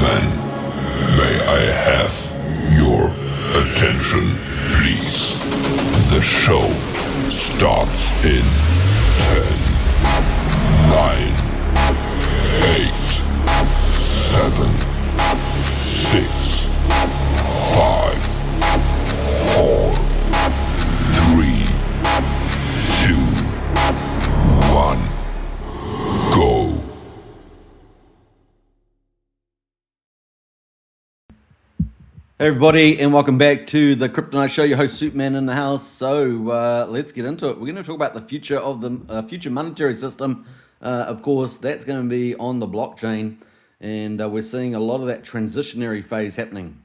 Gentlemen, may I have your attention, please? The show starts in 10, 9, 8, 7, 6, 5, 4, 3, 2, 1, go. Hey everybody, and welcome back to the Crypto Night Show. Your host Superman in the house. So let's get into it. We're going to talk about the future of the future monetary system. Of course, that's going to be on the blockchain, and we're seeing a lot of that transitionary phase happening.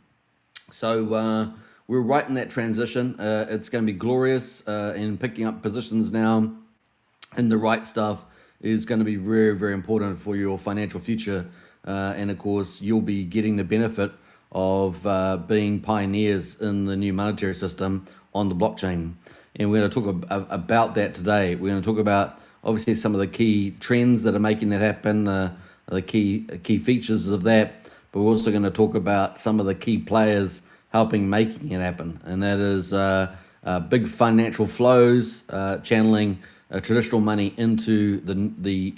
So we're right in that transition. It's going to be glorious, and picking up positions now in the right stuff is going to be very, very important for your financial future. And of course, you'll be getting the benefit of being pioneers in the new monetary system on the blockchain. And we're going to talk about that today. We're going to talk about obviously some of the key trends that are making that happen, the key features of that, but we're also going to talk about some of the key players helping making it happen. And that is big financial flows, channeling traditional money into the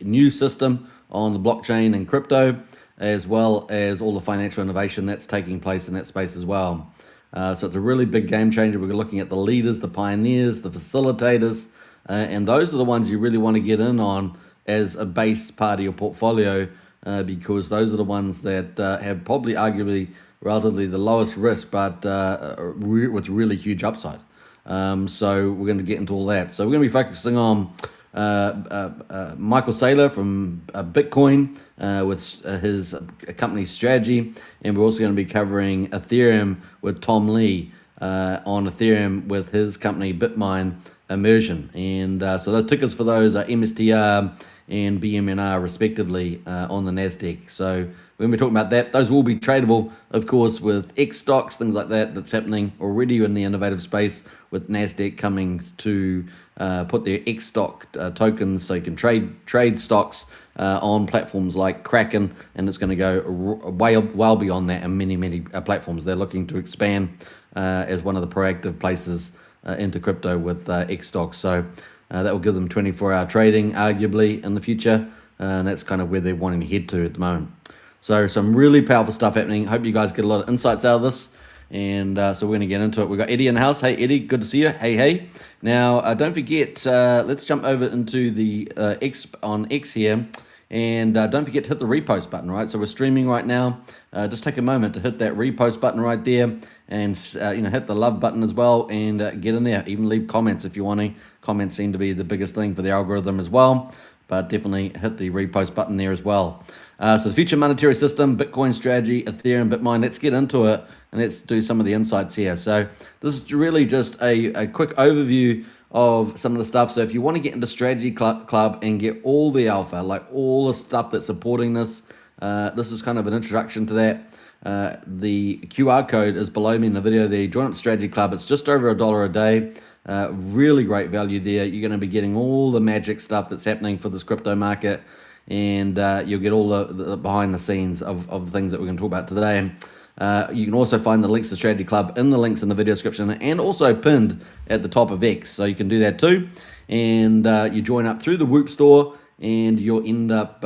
new system on the blockchain and crypto, as well as all the financial innovation that's taking place in that space as well. So it's a really big game changer. We're looking at the leaders, the pioneers, the facilitators, and those are the ones you really want to get in on as a base part of your portfolio, because those are the ones that have probably arguably relatively the lowest risk, but with really huge upside. So we're going to get into all that. So we're going to be focusing on Michael Saylor from Bitcoin with his company strategy, and we're also going to be covering Ethereum with Tom Lee on Ethereum with his company Bitmine Immersion. And so the tickers for those are MSTR and BMNR respectively on the NASDAQ. So when we're talking about that, those will be tradable, of course, with X stocks, things like that. That's happening already in the innovative space with NASDAQ coming to put their X stock tokens, so you can trade stocks on platforms like Kraken, and it's going to go well beyond that, and many platforms. They're looking to expand as one of the proactive places into crypto with X stocks. So that will give them 24-hour trading, arguably, in the future, and that's kind of where they're wanting to head to at the moment. So some really powerful stuff happening. Hope you guys get a lot of insights out of this. And so we're going to get into it. We've got Eddie in the house. Hey, Eddie, good to see you. Hey. Now, don't forget, let's jump over into the X on X here. And don't forget to hit the repost button, right? So we're streaming right now. Just take a moment to hit that repost button right there, and hit the love button as well, and get in there. Even leave comments if you want to. Comments seem to be the biggest thing for the algorithm as well, but definitely hit the repost button there as well. So the future monetary system, Bitcoin strategy, Ethereum, Bitmine. Let's get into it, and let's do some of the insights here. So this is really just a quick overview of some of the stuff. So if you want to get into Strategy Club and get all the alpha, like all the stuff that's supporting this, this is kind of an introduction to that. The QR code is below me in the video there. Join up Strategy Club. It's just over $1 a day. Really great value there. You're going to be getting all the magic stuff that's happening for this crypto market, and you'll get all the behind the scenes of the things that we're going to talk about today. You can also find the links to Strategy Club in the links in the video description, and also pinned at the top of X, so you can do that too. And you join up through the Whoop store, and you'll end up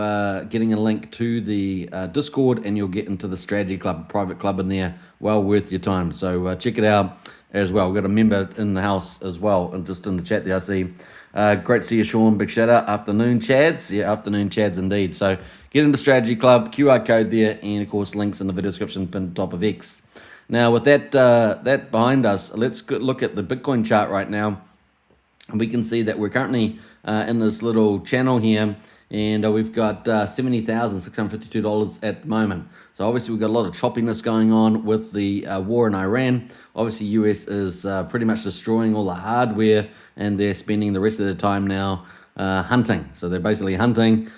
getting a link to the Discord, and you'll get into the Strategy Club, private club in there. Well worth your time, so check it out as well. We've got a member in the house as well, and just in the chat there I see. Great to see you, Sean. Big shout out. Afternoon Chads. Yeah, afternoon Chads indeed. So get into Strategy Club, QR code there, and of course links in the video description pinned top of X. Now with that behind us, let's look at the Bitcoin chart right now. And we can see that we're currently in this little channel here, and we've got $70,652 at the moment. So obviously we've got a lot of choppiness going on with the war in Iran. Obviously US is pretty much destroying all the hardware, and they're spending the rest of their time now hunting. So they're basically hunting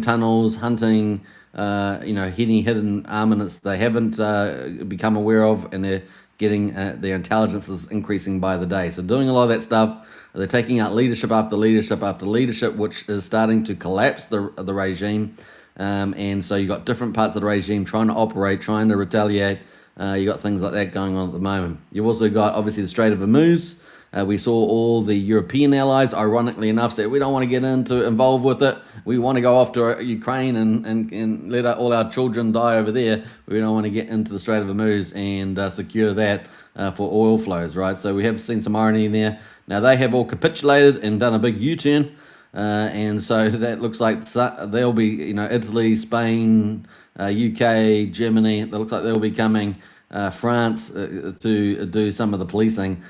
tunnels, hunting hidden armaments they haven't become aware of, and they're getting their intelligence is increasing by the day. So doing a lot of that stuff. They're taking out leadership after leadership after leadership, which is starting to collapse the regime. And so you got different parts of the regime trying to operate, trying to retaliate. You got things like that going on at the moment. You've also got obviously the Strait of Hormuz. We saw all the European allies, ironically enough, say we don't want to get involved with it. We want to go after Ukraine and let all our children die over there. We don't want to get into the Strait of Hormuz and secure that for oil flows, right? So we have seen some irony in there. Now they have all capitulated and done a big U-turn. And so that looks like they'll be, Italy, Spain, UK, Germany. It looks like they'll be coming, France to do some of the policing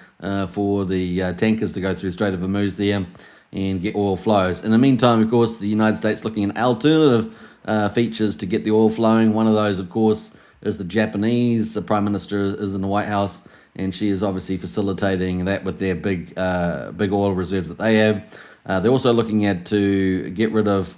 for the tankers to go through the Strait of Hormuz there and get oil flows. In the meantime, of course, the United States looking at alternative features to get the oil flowing. One of those, of course, is the Japanese. The Prime Minister is in the White House, and she is obviously facilitating that with their big oil reserves that they have. They're also looking at to get rid of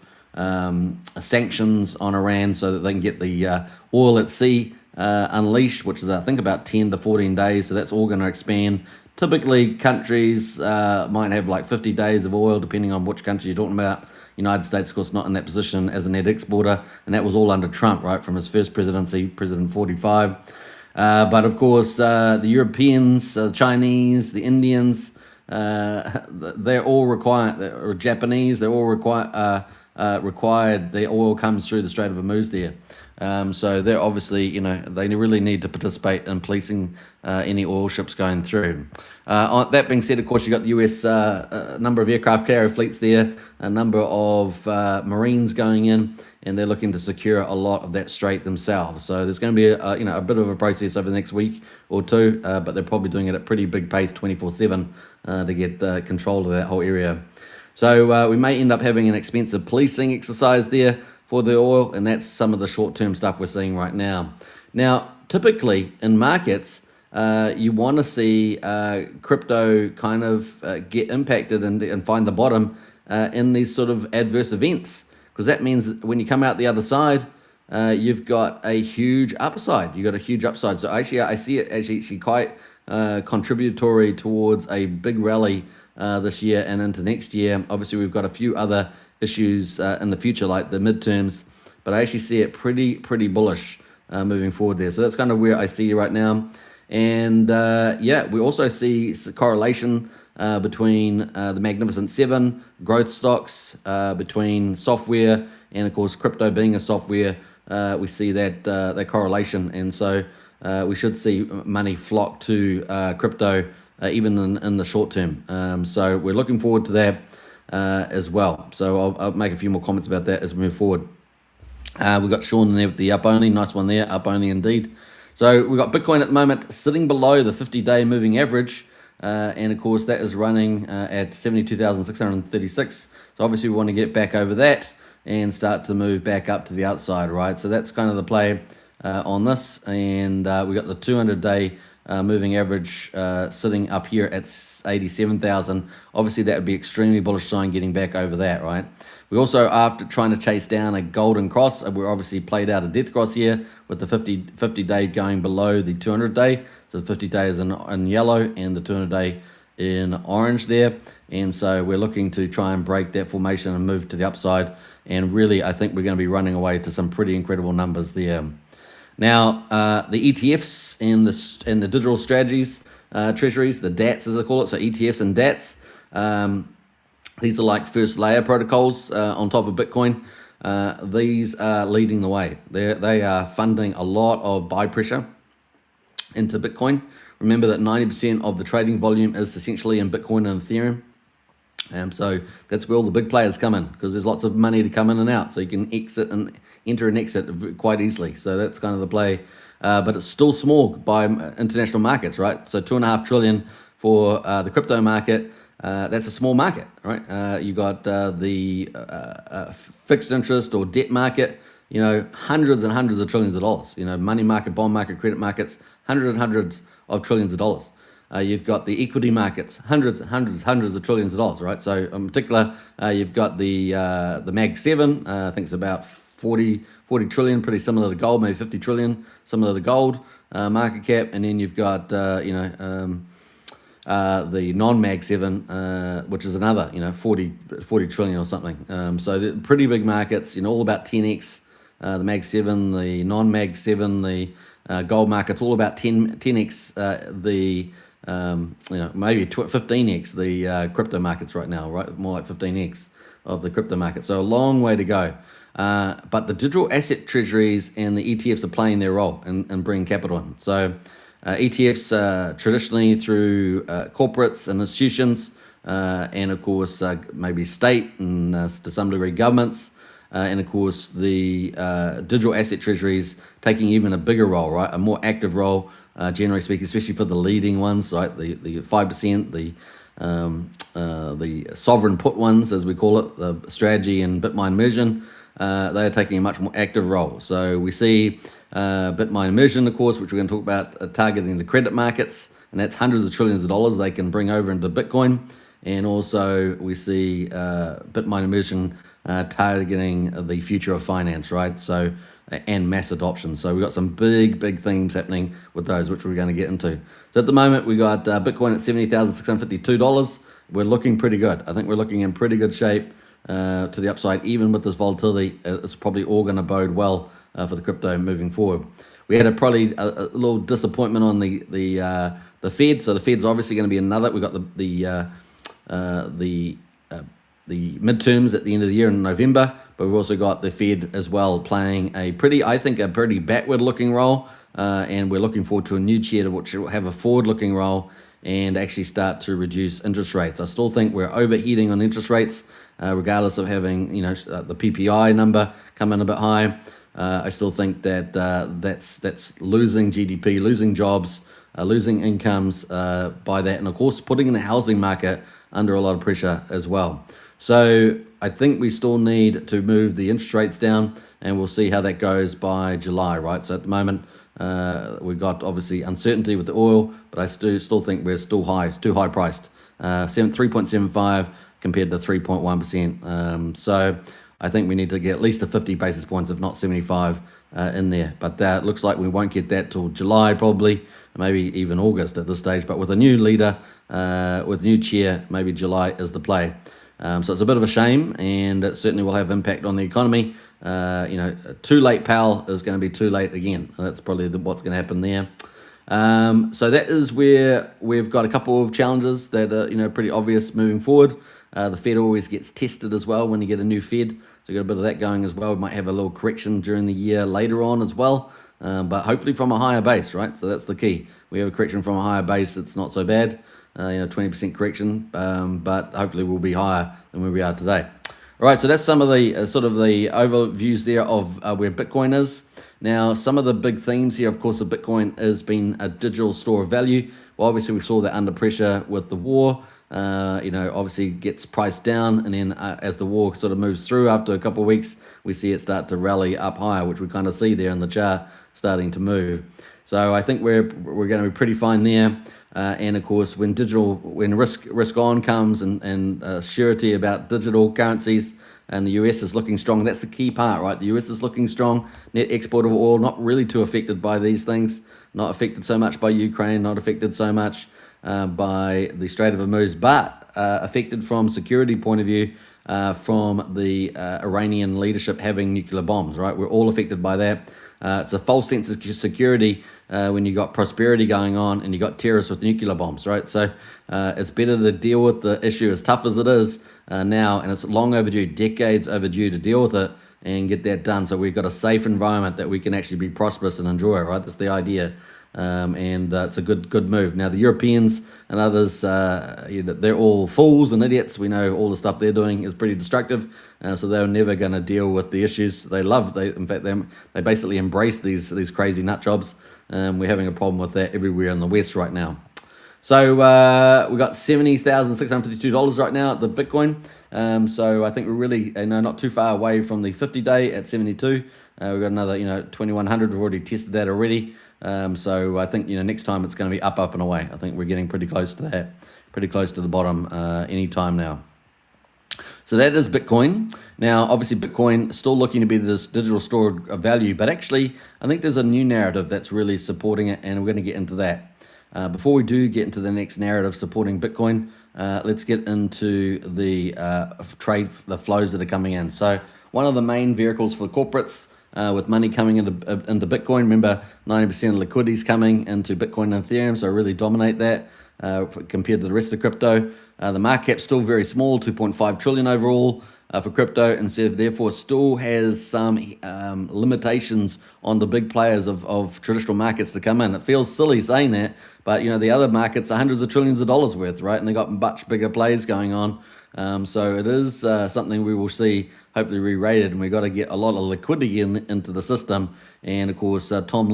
sanctions on Iran so that they can get the oil at sea unleashed, which is I think about 10 to 14 days. So that's all going to expand. Typically, countries might have like 50 days of oil, depending on which country you're talking about. United States, of course, not in that position as a net exporter, and that was all under Trump, right, from his first presidency, President 45. But of course, the Europeans, the Chinese, the Indians, they're all required, or Japanese, they're all required their oil comes through the Strait of Hormuz there. So they're obviously, they really need to participate in policing any oil ships going through. That being said, of course, you've got the US number of aircraft carrier fleets there, a number of Marines going in, and they're looking to secure a lot of that strait themselves. So there's going to be a bit of a process over the next week or two, but they're probably doing it at pretty big pace, 24/7, to get control of that whole area. So we may end up having an expensive policing exercise there for the oil, and that's some of the short-term stuff we're seeing right now. Now, typically in markets, you want to see crypto kind of get impacted and find the bottom in these sort of adverse events, because that means that when you come out the other side, you've got a huge upside. You've got a huge upside. So actually, I see it actually quite contributory towards a big rally this year and into next year. Obviously, we've got a few other issues in the future, like the midterms, but I actually see it pretty bullish moving forward there. So that's kind of where I see right now. And we also see a correlation between the Magnificent Seven growth stocks, between software and, of course, crypto being a software. We see that correlation, and so we should see money flock to crypto even in the short term. So we're looking forward to that as well. So I'll make a few more comments about that as we move forward. We've got Sean in there with the up only. Nice one there, up only indeed. So we've got Bitcoin at the moment sitting below the 50-day moving average. And of course, that is running at 72,636. So obviously, we want to get back over that and start to move back up to the outside, right? So that's kind of the play on this. And we got the 200-day moving average sitting up here at 87,000. Obviously, that would be extremely bullish sign getting back over that, right? We also, after trying to chase down a golden cross, we're obviously played out a death cross here with the 50-day going below the 200-day. So the 50-day is in yellow and the 200-day in orange there. And so we're looking to try and break that formation and move to the upside. And really, I think we're going to be running away to some pretty incredible numbers there. Now, the ETFs and the digital strategies, treasuries, the DATs as they call it, so ETFs and DATs, these are like first layer protocols on top of Bitcoin. These are leading the way. They are funding a lot of buy pressure into Bitcoin. Remember that 90% of the trading volume is essentially in Bitcoin and Ethereum. So that's where all the big players come in, because there's lots of money to come in and out. So you can exit and enter and exit quite easily. So that's kind of the play. But it's still small by international markets, right? So 2.5 trillion for the crypto market. That's a small market, right? You got the fixed interest or debt market, hundreds and hundreds of trillions of dollars. Money market, bond market, credit markets, hundreds and hundreds of trillions of dollars. You've got the equity markets, hundreds of trillions of dollars, right? So in particular, you've got the Mag 7, I think it's about 40 trillion, pretty similar to gold, maybe 50 trillion, similar to gold market cap. And then you've got, the non-Mag 7, which is another, 40 trillion or something. So pretty big markets, all about 10x. The Mag 7, the non-Mag 7, the gold market's all about 10x maybe 15x the crypto markets right now, right? More like 15x of the crypto market. So a long way to go. But the digital asset treasuries and the ETFs are playing their role in bringing capital in. So ETFs traditionally through corporates and institutions, and of course maybe state and to some degree governments. And of course, the digital asset treasuries taking even a bigger role, right? A more active role, generally speaking, especially for the leading ones, right? The 5%, the sovereign put ones, as we call it, the strategy and Bitmine immersion, they are taking a much more active role. So we see Bitmine immersion, of course, which we're going to talk about, targeting the credit markets, and that's hundreds of trillions of dollars they can bring over into Bitcoin. And also we see Bitmine immersion targeting the future of finance, right? So, and mass adoption. So we've got some big themes happening with those, which we're going to get into. So at the moment, we got Bitcoin at $70,652. We're looking pretty good. I think we're looking in pretty good shape to the upside, even with this volatility. It's probably all going to bode well for the crypto moving forward. We had probably a little disappointment on the Fed. So the Fed's obviously going to be another. We got the midterms at the end of the year in November, but we've also got the Fed as well playing a pretty backward-looking role, and we're looking forward to a new chair which will have a forward-looking role and actually start to reduce interest rates. I still think we're overheating on interest rates, regardless of having the PPI number come in a bit high. I still think that that's losing GDP, losing jobs, losing incomes by that, and of course putting in the housing market under a lot of pressure as well. So I think we still need to move the interest rates down, and we'll see how that goes by July, right? So at the moment, we've got obviously uncertainty with the oil, but I still think we're still high. It's too high priced. 3.75 compared to 3.1%. So I think we need to get at least a 50 basis points, if not 75, in there. But that looks like we won't get that till July probably, maybe even August at this stage. But with a new leader, with a new chair, maybe July is the play. So it's a bit of a shame, and it certainly will have impact on the economy. Too late Powell is going to be too late again. That's probably what's going to happen there. So that is where we've got a couple of challenges that are pretty obvious moving forward. The Fed always gets tested as well when you get a new Fed. So we've got a bit of that going as well. We might have a little correction during the year later on as well, but hopefully from a higher base, right? So that's the key. We have a correction from a higher base. It's not so bad. 20% correction, but hopefully we'll be higher than where we are today. All right, so that's some of the sort of the overviews there of where Bitcoin is. Now, some of the big themes here, of course, of Bitcoin has been a digital store of value. Well, obviously we saw that under pressure with the war. Obviously gets priced down, and then as the war sort of moves through after a couple of weeks, we see it start to rally up higher, which we kind of see there in the chart starting to move. So I think we're going to be pretty fine there. And of course, when risk on comes and surety about digital currencies, and the US is looking strong, that's the key part, right? The US is looking strong, net export of oil, not really too affected by these things, not affected so much by Ukraine, not affected so much by the Strait of Hormuz, but affected from security point of view, from the Iranian leadership having nuclear bombs, right? We're all affected by that. It's a false sense of security when you got prosperity going on and you got terrorists with nuclear bombs, right? So it's better to deal with the issue as tough as it is now, and it's long overdue, decades overdue to deal with it and get that done. So we've got a safe environment that we can actually be prosperous and enjoy, right? That's the idea. And it's a good move. Now the Europeans and others, they're all fools and idiots. We know all the stuff they're doing is pretty destructive, so they're never going to deal with the issues in fact they basically embrace these crazy nut jobs. We're having a problem with that everywhere in the West right now. So we got $70,652 right now at the Bitcoin. So I think we're really not too far away from the 50-day at 72. We've got another 2100. We've already tested that already. So I think next time it's going to be up and away. I think we're getting pretty close to that, pretty close to the bottom any time now. So that is Bitcoin. Now, obviously, Bitcoin still looking to be this digital store of value, but actually, I think there's a new narrative that's really supporting it, and we're going to get into that. Before we do get into the next narrative supporting Bitcoin, let's get into the the flows that are coming in. So one of the main vehicles for corporates with money coming into Bitcoin. Remember, 90% of liquidity is coming into Bitcoin and Ethereum, so really dominate that compared to the rest of crypto. The market cap's still very small, 2.5 trillion overall for crypto, and so therefore still has some limitations on the big players of traditional markets to come in. It feels silly saying that, but the other markets are hundreds of trillions of dollars worth, right? And they got much bigger plays going on. So it is something we will see hopefully re-rated, and we've got to get a lot of liquidity into the system. And of course, Michael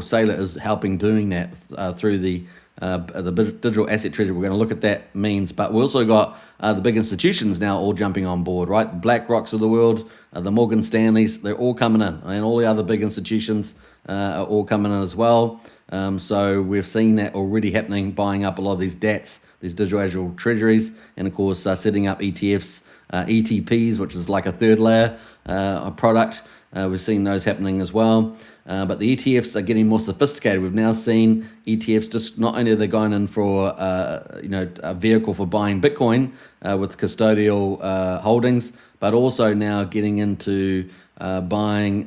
Saylor is helping doing that through the digital asset treasury. We're going to look at that means, but we also got the big institutions now all jumping on board, right? The BlackRocks of the world, the Morgan Stanleys, they're all coming in, and all the other big institutions are all coming in as well. So we've seen that already happening, buying up a lot of these DATs, these digital treasuries, and of course setting up ETFs, ETPs, which is like a third layer product. We've seen those happening as well. But the ETFs are getting more sophisticated. We've now seen ETFs just not only are they going in for a vehicle for buying Bitcoin with custodial holdings, but also now getting into buying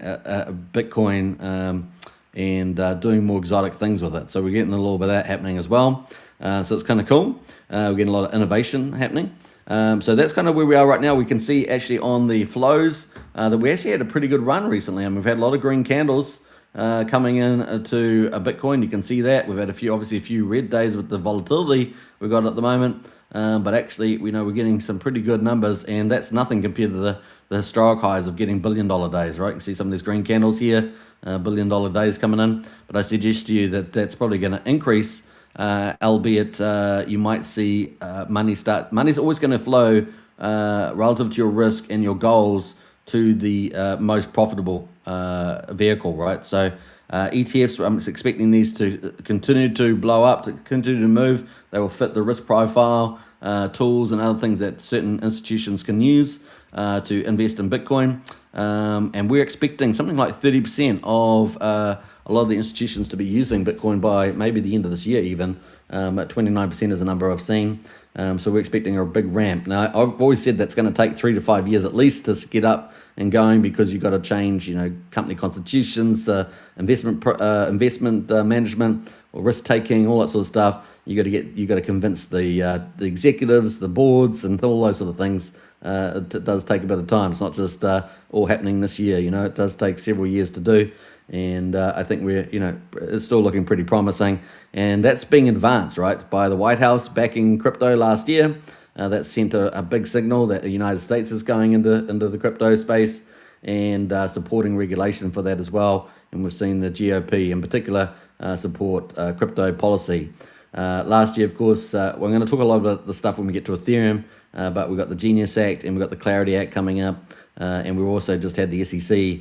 Bitcoin and doing more exotic things with it. So we're getting a little bit of that happening as well. So it's kind of cool. We're getting a lot of innovation happening. So that's kind of where we are right now. We can see actually on the flows that we actually had a pretty good run recently, and we've had a lot of green candles coming in to a Bitcoin. You can see that we've had obviously a few red days with the volatility we've got at the moment, but actually we're getting some pretty good numbers, and that's nothing compared to the historic highs of getting billion-dollar days, right? You can see some of these green candles here, billion-dollar days coming in, but I suggest to you that that's probably going to increase. Albeit you might see money's always going to flow relative to your risk and your goals to the most profitable vehicle, right? So ETFs, I'm expecting these to continue to blow up, to continue to move. They will fit the risk profile, tools and other things that certain institutions can use to invest in Bitcoin. And we're expecting something like 30% of a lot of the institutions to be using Bitcoin by maybe the end of this year even. At 29% is a number I've seen. So we're expecting a big ramp. Now, I've always said that's going to take 3 to 5 years at least to get up and going, because you've got to change, company constitutions, investment management, or risk taking, all that sort of stuff. You got to convince the executives, the boards, and all those sort of things. It does take a bit of time. It's not just all happening this year. It does take several years to do. And I think it's still looking pretty promising. And that's being advanced, right, by the White House backing crypto last year. That sent a big signal that the United States is going into the crypto space, and supporting regulation for that as well. And we've seen the GOP in particular support crypto policy. Last year, of course, we're going to talk a lot about the stuff when we get to Ethereum, but we've got the Genius Act and we've got the Clarity Act coming up. And we've also just had the SEC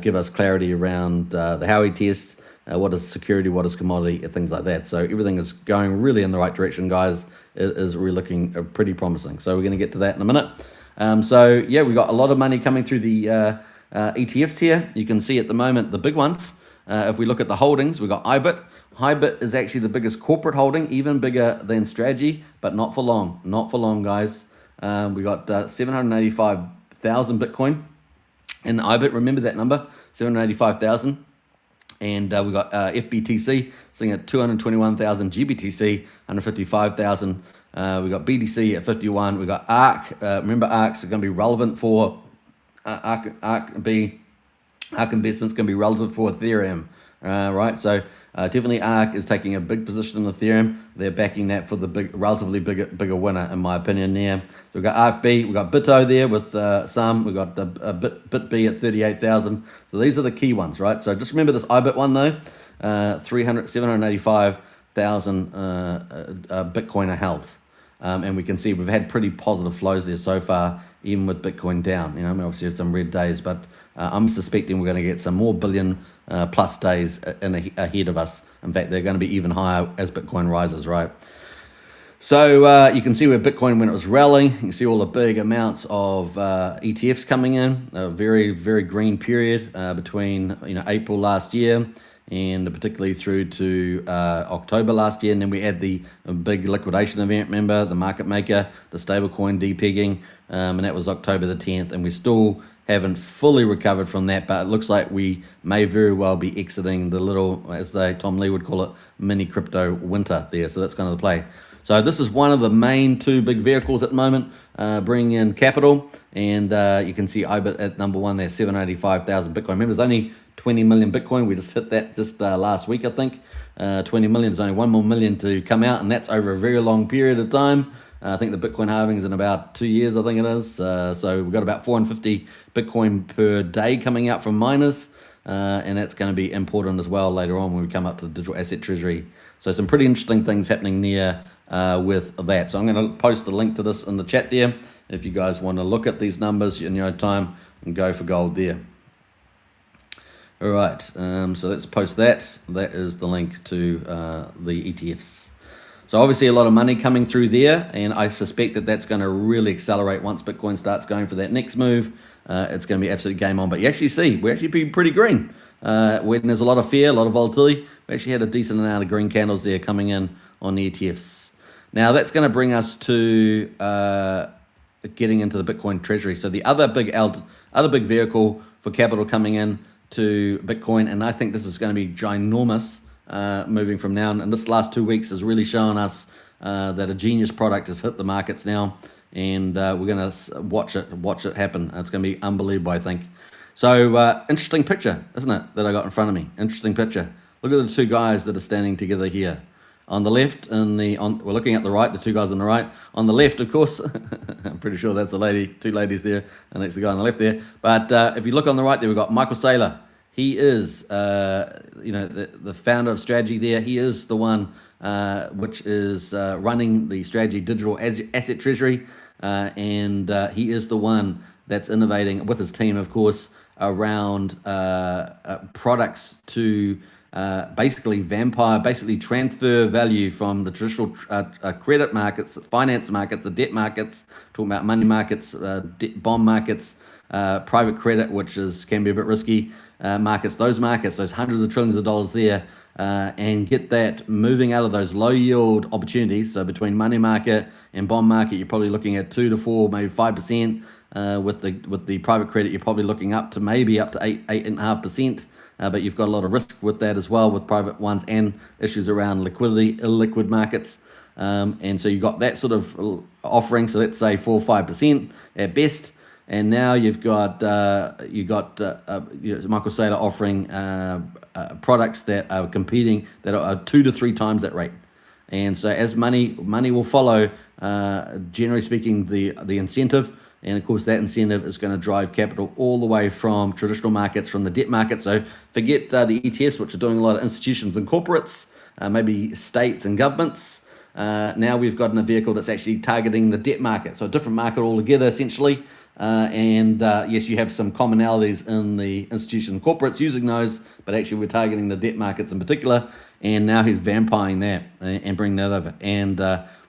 give us clarity around the Howey tests, what is security, what is commodity, things like that. So everything is going really in the right direction, guys. It is really looking pretty promising. So we're going to get to that in a minute. We've got a lot of money coming through the ETFs here. You can see at the moment the big ones. If we look at the holdings, we've got IBIT. IBIT is actually the biggest corporate holding, even bigger than Strategy, but not for long. Not for long, guys. We got 785,000 Bitcoin in IBIT. Remember that number, 785,000. And we got FBTC sitting at 221,000, GBTC 155,000. We got BTC at 51. We got ARK. Remember, ARK's going to be relevant for ARK investments going to be relevant for Ethereum, right? So definitely ARK is taking a big position in Ethereum. They're backing that for the relatively bigger winner, in my opinion. There, so we've got ARKB, we've got BITO there with some. We've got BitB at 38,000. So these are the key ones, right? So just remember this IBIT one though, 785,000 Bitcoin are held. And we can see we've had pretty positive flows there so far, even with Bitcoin down. Obviously there's some red days, but I'm suspecting we're going to get some more billion plus days ahead of us. In fact, they're going to be even higher as Bitcoin rises, right? So you can see where Bitcoin, when it was rallying, you can see all the big amounts of ETFs coming in. A very, very green period between April last year and particularly through to October last year. And then we had the big liquidation event, remember, the market maker, the stablecoin depegging, and that was October the 10th. And we still haven't fully recovered from that, but it looks like we may very well be exiting the little, as Tom Lee would call it, mini crypto winter there. So that's kind of the play. So this is one of the main two big vehicles at the moment, bringing in capital. And you can see IBIT at number one there, 785,000 Bitcoin. Remember, there's only 20 million Bitcoin. We just hit that just last week, I think. 20 million, there's only 1 more million to come out, and that's over a very long period of time. I think the Bitcoin halving is in about 2 years, I think it is. So we've got about 450 Bitcoin per day coming out from miners. And that's going to be important as well later on when we come up to the digital asset treasury. So some pretty interesting things happening there with that. So I'm going to post the link to this in the chat there if you guys want to look at these numbers in your own time and go for gold there. All right, so let's post that. That is the link to the ETFs. So obviously a lot of money coming through there, and I suspect that that's going to really accelerate once Bitcoin starts going for that next move. It's going to be absolute game on. But you actually see, we're actually being pretty green. When there's a lot of fear, a lot of volatility, we actually had a decent amount of green candles there coming in on the ETFs. Now that's going to bring us to getting into the Bitcoin treasury. So the other big vehicle for capital coming in to Bitcoin, and I think this is going to be ginormous moving from now. And this last 2 weeks has really shown us that a genius product has hit the markets now, and we're going to watch it happen. It's going to be unbelievable, I think. So interesting picture, isn't it, that I got in front of me? Interesting picture. Look at the two guys that are standing together here. On the left, we're looking at the right, the two guys on the right. On the left, of course, I'm pretty sure that's a lady, two ladies there, and that's the guy on the left there. But if you look on the right there, we've got Michael Saylor. He is, the founder of Strategy there. He is the one which is running the Strategy Digital Asset Treasury, and he is the one that's innovating with his team, of course, around products to basically transfer value from the traditional credit markets, finance markets, the debt markets, talking about money markets, bond markets, private credit, which can be a bit risky, markets, those hundreds of trillions of dollars there, and get that moving out of those low yield opportunities. So between money market and bond market, you're probably looking at 2 to 4, maybe 5%. With the private credit, you're probably looking up to 8.5%. But you've got a lot of risk with that as well, with private ones, and issues around liquidity, illiquid markets. And so you've got that sort of offering. So let's say 4 or 5% at best. And now you've got Michael Saylor offering products that are competing that are 2 to 3 times that rate. And so as money will follow, generally speaking, the incentive. And of course, that incentive is going to drive capital all the way from traditional markets, from the debt market. So forget the ETFs, which are doing a lot of institutions and corporates, maybe states and governments. Now we've gotten a vehicle that's actually targeting the debt market. So a different market altogether, essentially. Yes, you have some commonalities in the institutions and corporates using those, but actually we're targeting the debt markets in particular. And now he's vampiring that and bringing that over. And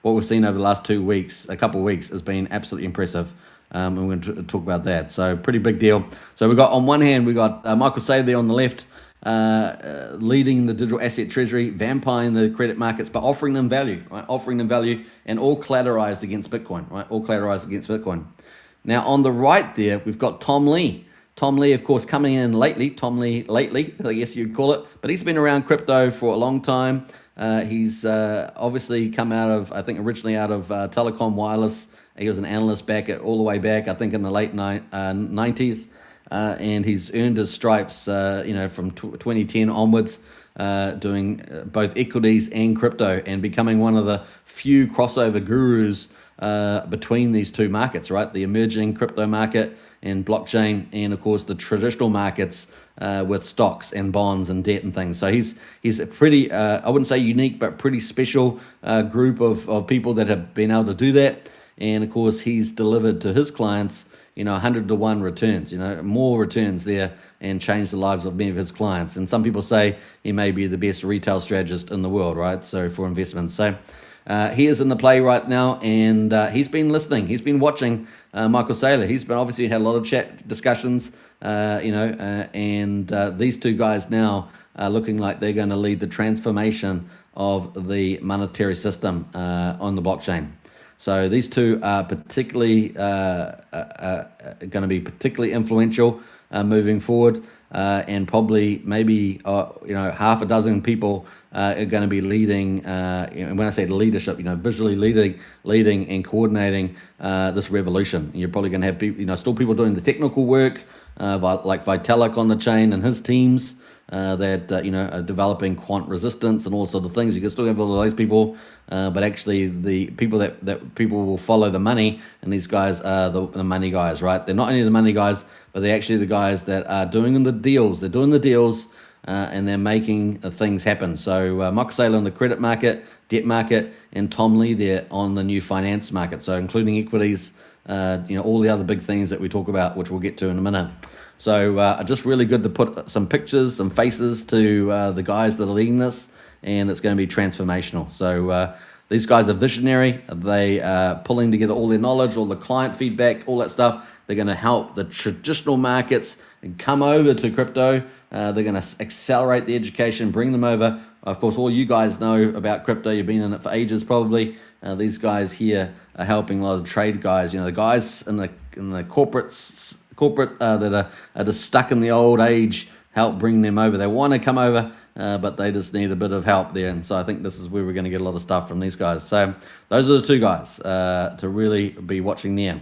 what we've seen over the last a couple of weeks, has been absolutely impressive. And we're going to talk about that. So pretty big deal. So we've got, on one hand, we've got Michael Saylor there on the left, leading the digital asset treasury, vampiring the credit markets, but offering them value, right? Offering them value, and all collateralized against Bitcoin, right? All collateralized against Bitcoin. Now on the right there, we've got Tom Lee. Tom Lee, of course, coming in lately, I guess you'd call it, but he's been around crypto for a long time. He's obviously come out of, I think originally out of telecom wireless. He was an analyst all the way back, I think in the late 90s. And he's earned his stripes, from 2010 onwards, doing both equities and crypto, and becoming one of the few crossover gurus between these two markets, right? The emerging crypto market and blockchain, and of course the traditional markets with stocks and bonds and debt and things. So he's a pretty, I wouldn't say unique, but pretty special group of people that have been able to do that. And of course, he's delivered to his clients, 100 to 1 returns, more returns there, and changed the lives of many of his clients. And some people say he may be the best retail strategist in the world, right? So for investments. So he is in the play right now, and he's been listening. He's been watching Michael Saylor. He's been obviously had a lot of chat discussions, and these two guys now are looking like they're going to lead the transformation of the monetary system on the blockchain. So these two are particularly going to be particularly influential moving forward, and probably maybe half a dozen people are going to be leading. And when I say leadership, visually leading and coordinating this revolution. You're probably going to have people, still people doing the technical work, like Vitalik on the chain and his teams. That are developing quant resistance and all sorts of things. You can still have all of those people, but actually the people that people will follow the money, and these guys are the money guys, right? They're not only the money guys, but they're actually the guys that are doing the deals. They're doing the deals, and they're making things happen. So Michael Saylor on the credit market, debt market, and Tom Lee there on the new finance market. So including equities, all the other big things that we talk about, which we'll get to in a minute. So just really good to put some pictures, some faces to the guys that are leading this, and it's going to be transformational. So these guys are visionary. They are pulling together all their knowledge, all the client feedback, all that stuff. They're going to help the traditional markets come over to crypto. They're going to accelerate the education, bring them over. Of course, all you guys know about crypto. You've been in it for ages, probably. These guys here are helping a lot of the trade guys. The guys in the corporate that are just stuck in the old age, help bring them over. They want to come over, but they just need a bit of help there. And so I think this is where we're going to get a lot of stuff from these guys. So those are the two guys to really be watching there.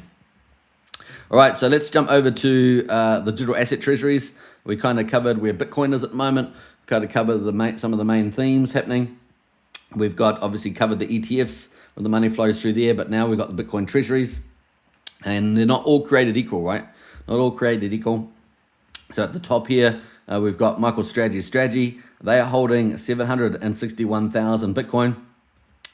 All right, so let's jump over to the digital asset treasuries. We kind of covered where Bitcoin is at the moment, kind of covered some of the main themes happening. We've got obviously covered the ETFs when the money flows through there, but now we've got the Bitcoin treasuries, and they're not all created equal, right? Not all created equal. So at the top here, we've got Michael's strategy. They are holding 761,000 Bitcoin.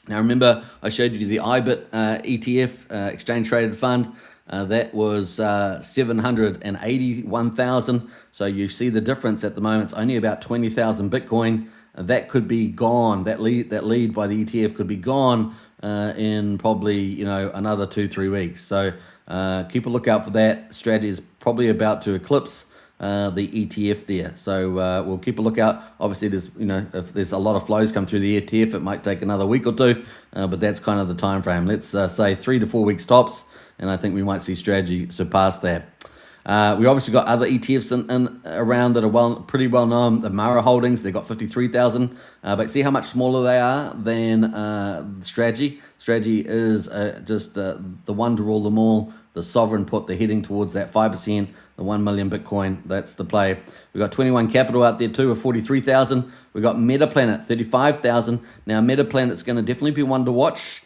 Now remember, I showed you the IBIT ETF, exchange traded fund. That was 781,000. So you see the difference at the moment. It's only about 20,000 Bitcoin. That could be gone. That lead by the ETF could be gone in probably another 2-3 weeks. So keep a lookout for that. Strategy is probably about to eclipse the ETF there. So we'll keep a lookout. Obviously, there's if there's a lot of flows come through the ETF, it might take another week or two, but that's kind of the time frame. Let's say 3 to 4 weeks tops, and I think we might see strategy surpass that. We obviously got other ETFs in around that are pretty well known. The Mara Holdings, they got 53,000, but see how much smaller they are than Strategy. Strategy is just the one to rule them all. The sovereign put, they're heading towards that 5%, the 1 million Bitcoin. That's the play. We got 21 Capital out there too, with 43,000. We got MetaPlanet, 35,000. Now MetaPlanet's going to definitely be one to watch.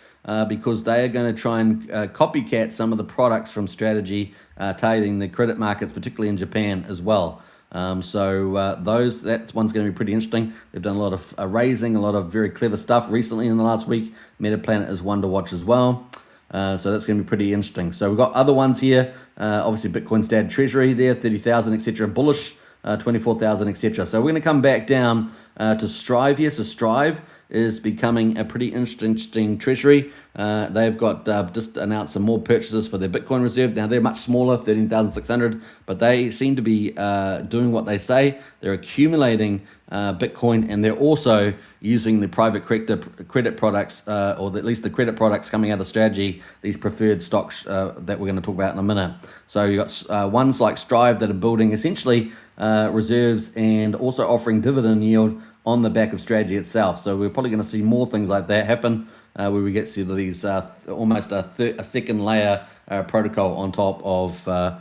Because they are going to try and copycat some of the products from Strategy, targeting the credit markets, particularly in Japan as well. That one's going to be pretty interesting. They've done a lot of raising, a lot of very clever stuff recently in the last week. MetaPlanet is one to watch as well. So that's going to be pretty interesting. So we've got other ones here. Obviously, Bitcoin's dad treasury there, 30,000, etc. Bullish, 24,000, etc. So we're going to come back down to Strive here. So Strive is becoming a pretty interesting treasury. They've got just announced some more purchases for their Bitcoin reserve. Now they're much smaller, 13,600, but they seem to be doing what they say. They're accumulating Bitcoin, and they're also using the private credit products, or at least the credit products coming out of Strategy, these preferred stocks that we're going to talk about in a minute. So you've got ones like Strive that are building essentially reserves and also offering dividend yield on the back of Strategy itself. So we're probably going to see more things like that happen, where we get to these almost a second layer protocol on top of the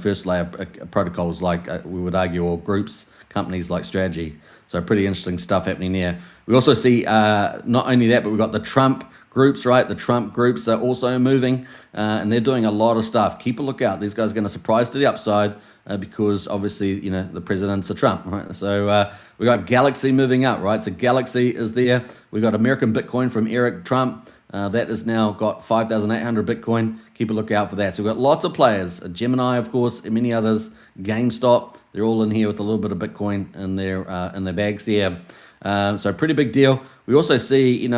first layer protocols, like we would argue, or groups, companies like Strategy. So pretty interesting stuff happening there. We also see not only that, but we've got the Trump groups, right? The Trump groups are also moving, and they're doing a lot of stuff. Keep a lookout. These guys are going to surprise to the upside. because obviously, the president's a Trump, right? So we got Galaxy moving up, right? So Galaxy is there. We got American Bitcoin from Eric Trump. That has now got 5,800 Bitcoin. Keep a lookout for that. So we've got lots of players. Gemini, of course, and many others. GameStop. They're all in here with a little bit of Bitcoin in their bags there. So pretty big deal. We also see,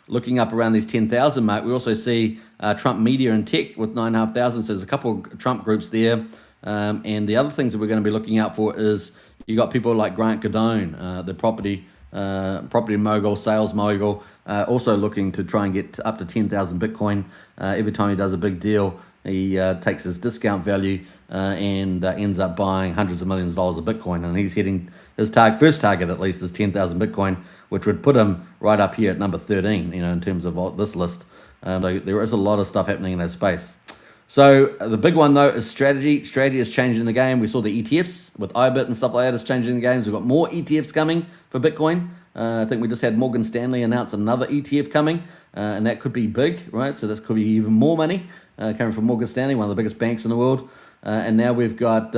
looking up around these 10,000 mark, we also see Trump Media and Tech with 9,500. So there's a couple of Trump groups there. And the other things that we're going to be looking out for is you got people like Grant Cardone, the property mogul, sales mogul, also looking to try and get up to 10,000 Bitcoin. Every time he does a big deal, he takes his discount value and ends up buying hundreds of millions of dollars of Bitcoin. And he's hitting his first target, at least, is 10,000 Bitcoin, which would put him right up here at number 13, in terms of this list. So there is a lot of stuff happening in that space. So the big one, though, is strategy. Strategy is changing the game. We saw the ETFs with IBIT and stuff like that is changing the games. We've got more ETFs coming for Bitcoin. I think we just had Morgan Stanley announce another ETF coming, and that could be big, right? So this could be even more money coming from Morgan Stanley, one of the biggest banks in the world. And now we've got,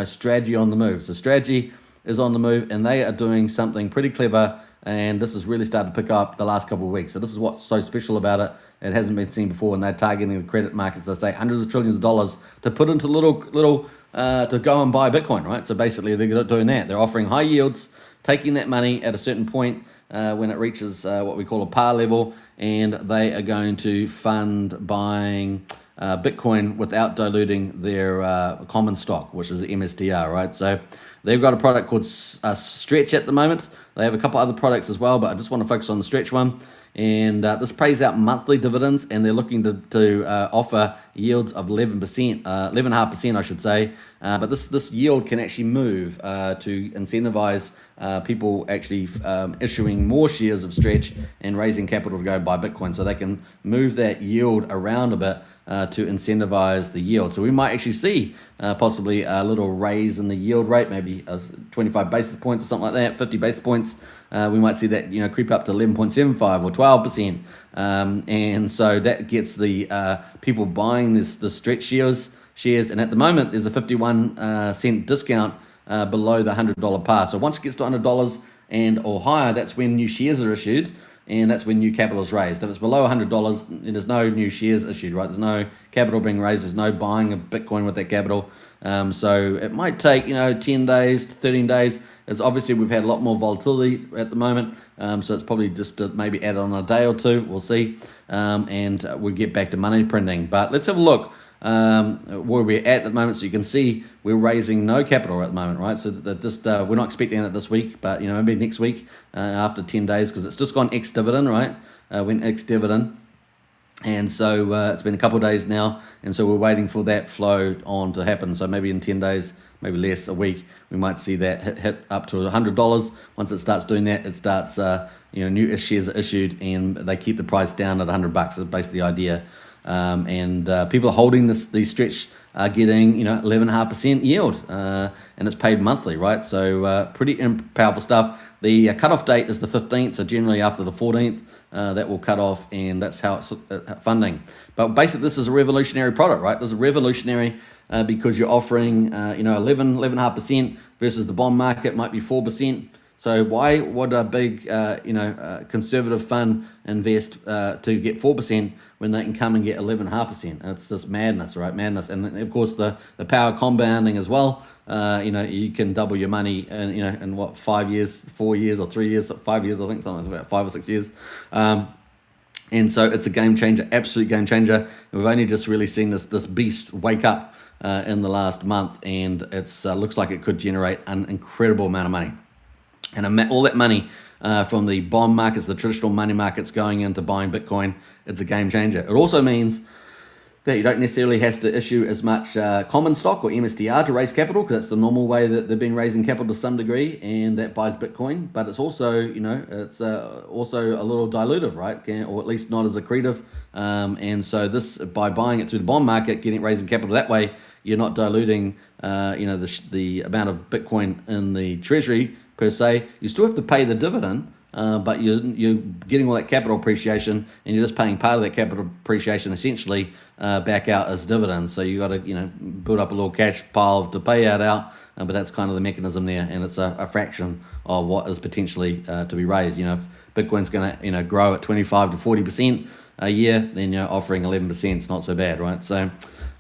strategy on the move. So strategy is on the move, and they are doing something pretty clever, and this has really started to pick up the last couple of weeks. So this is what's so special about it. It hasn't been seen before, and they're targeting the credit markets. They say hundreds of trillions of dollars to put into little to go and buy Bitcoin, right? So basically, they're doing that. They're offering high yields, taking that money at a certain point when it reaches what we call a par level, and they are going to fund buying Bitcoin without diluting their common stock, which is the MSTR, right? So they've got a product called Stretch at the moment. They have a couple other products as well, but I just want to focus on the Stretch one. And this pays out monthly dividends, and they're looking to offer yields of 11%, 11.5%, I should say. But this yield can actually move to incentivize people actually issuing more shares of Stretch and raising capital to go buy Bitcoin. So they can move that yield around a bit to incentivize the yield. So we might actually see possibly a little raise in the yield rate, maybe 25 basis points or something like that, 50 basis points. We might see that creep up to 11.75 or 12%, and so that gets the people buying the Stretch shares. And at the moment, there's a 51 cent discount below the $100 par. So once it gets to $100 and or higher, that's when new shares are issued, and that's when new capital is raised. If it's below $100, there's no new shares issued, right? There's no capital being raised. There's no buying of Bitcoin with that capital. So it might take 10 days to 13 days. It's obviously we've had a lot more volatility at the moment, so it's probably just to maybe add on a day or two. We'll see, and we'll get back to money printing. But let's have a look where we're at the moment, so you can see we're raising no capital at the moment, right? So that just we're not expecting it this week, but maybe next week after 10 days, because it's just gone ex-dividend, right? Went ex-dividend. And so it's been a couple of days now, and so we're waiting for that flow on to happen. So maybe in 10 days, maybe less, a week, we might see that hit up to $100. Once it starts doing that, it starts, new shares are issued, and they keep the price down at $100. That's basically the idea. And people are holding these Stretch are getting 11.5% yield, and it's paid monthly, right? So pretty powerful stuff. The cutoff date is the 15th, so generally after the 14th that will cut off, and that's how it's funding. But basically, this is a revolutionary product, right? This is revolutionary because you're offering 11.5% versus the bond market might be 4%. So why would a big, conservative fund invest to get 4% when they can come and get 11.5%? It's just madness, right? Madness. And of course, the power compounding as well. You can double your money in what, 5 years, 4 years, or 3 years, 5 years, I think, something about 5 or 6 years. And so it's a game changer, absolute game changer. We've only just really seen this beast wake up in the last month, and it's looks like it could generate an incredible amount of money. And all that money from the bond markets, the traditional money markets, going into buying Bitcoin, it's a game changer. It also means that you don't necessarily have to issue as much common stock or MSTR to raise capital, because that's the normal way that they've been raising capital to some degree, and that buys Bitcoin. But it's also, it's also a little dilutive, right? Or at least not as accretive. And so this, by buying it through the bond market, raising capital that way, you're not diluting, the amount of Bitcoin in the treasury per se. You still have to pay the dividend but you're getting all that capital appreciation, and you're just paying part of that capital appreciation essentially back out as dividends. So you got to build up a little cash pile to pay out, but that's kind of the mechanism there, and it's a fraction of what is potentially to be raised. If Bitcoin's going to grow at 25 to 40% a year, then offering 11% is not so bad, right? So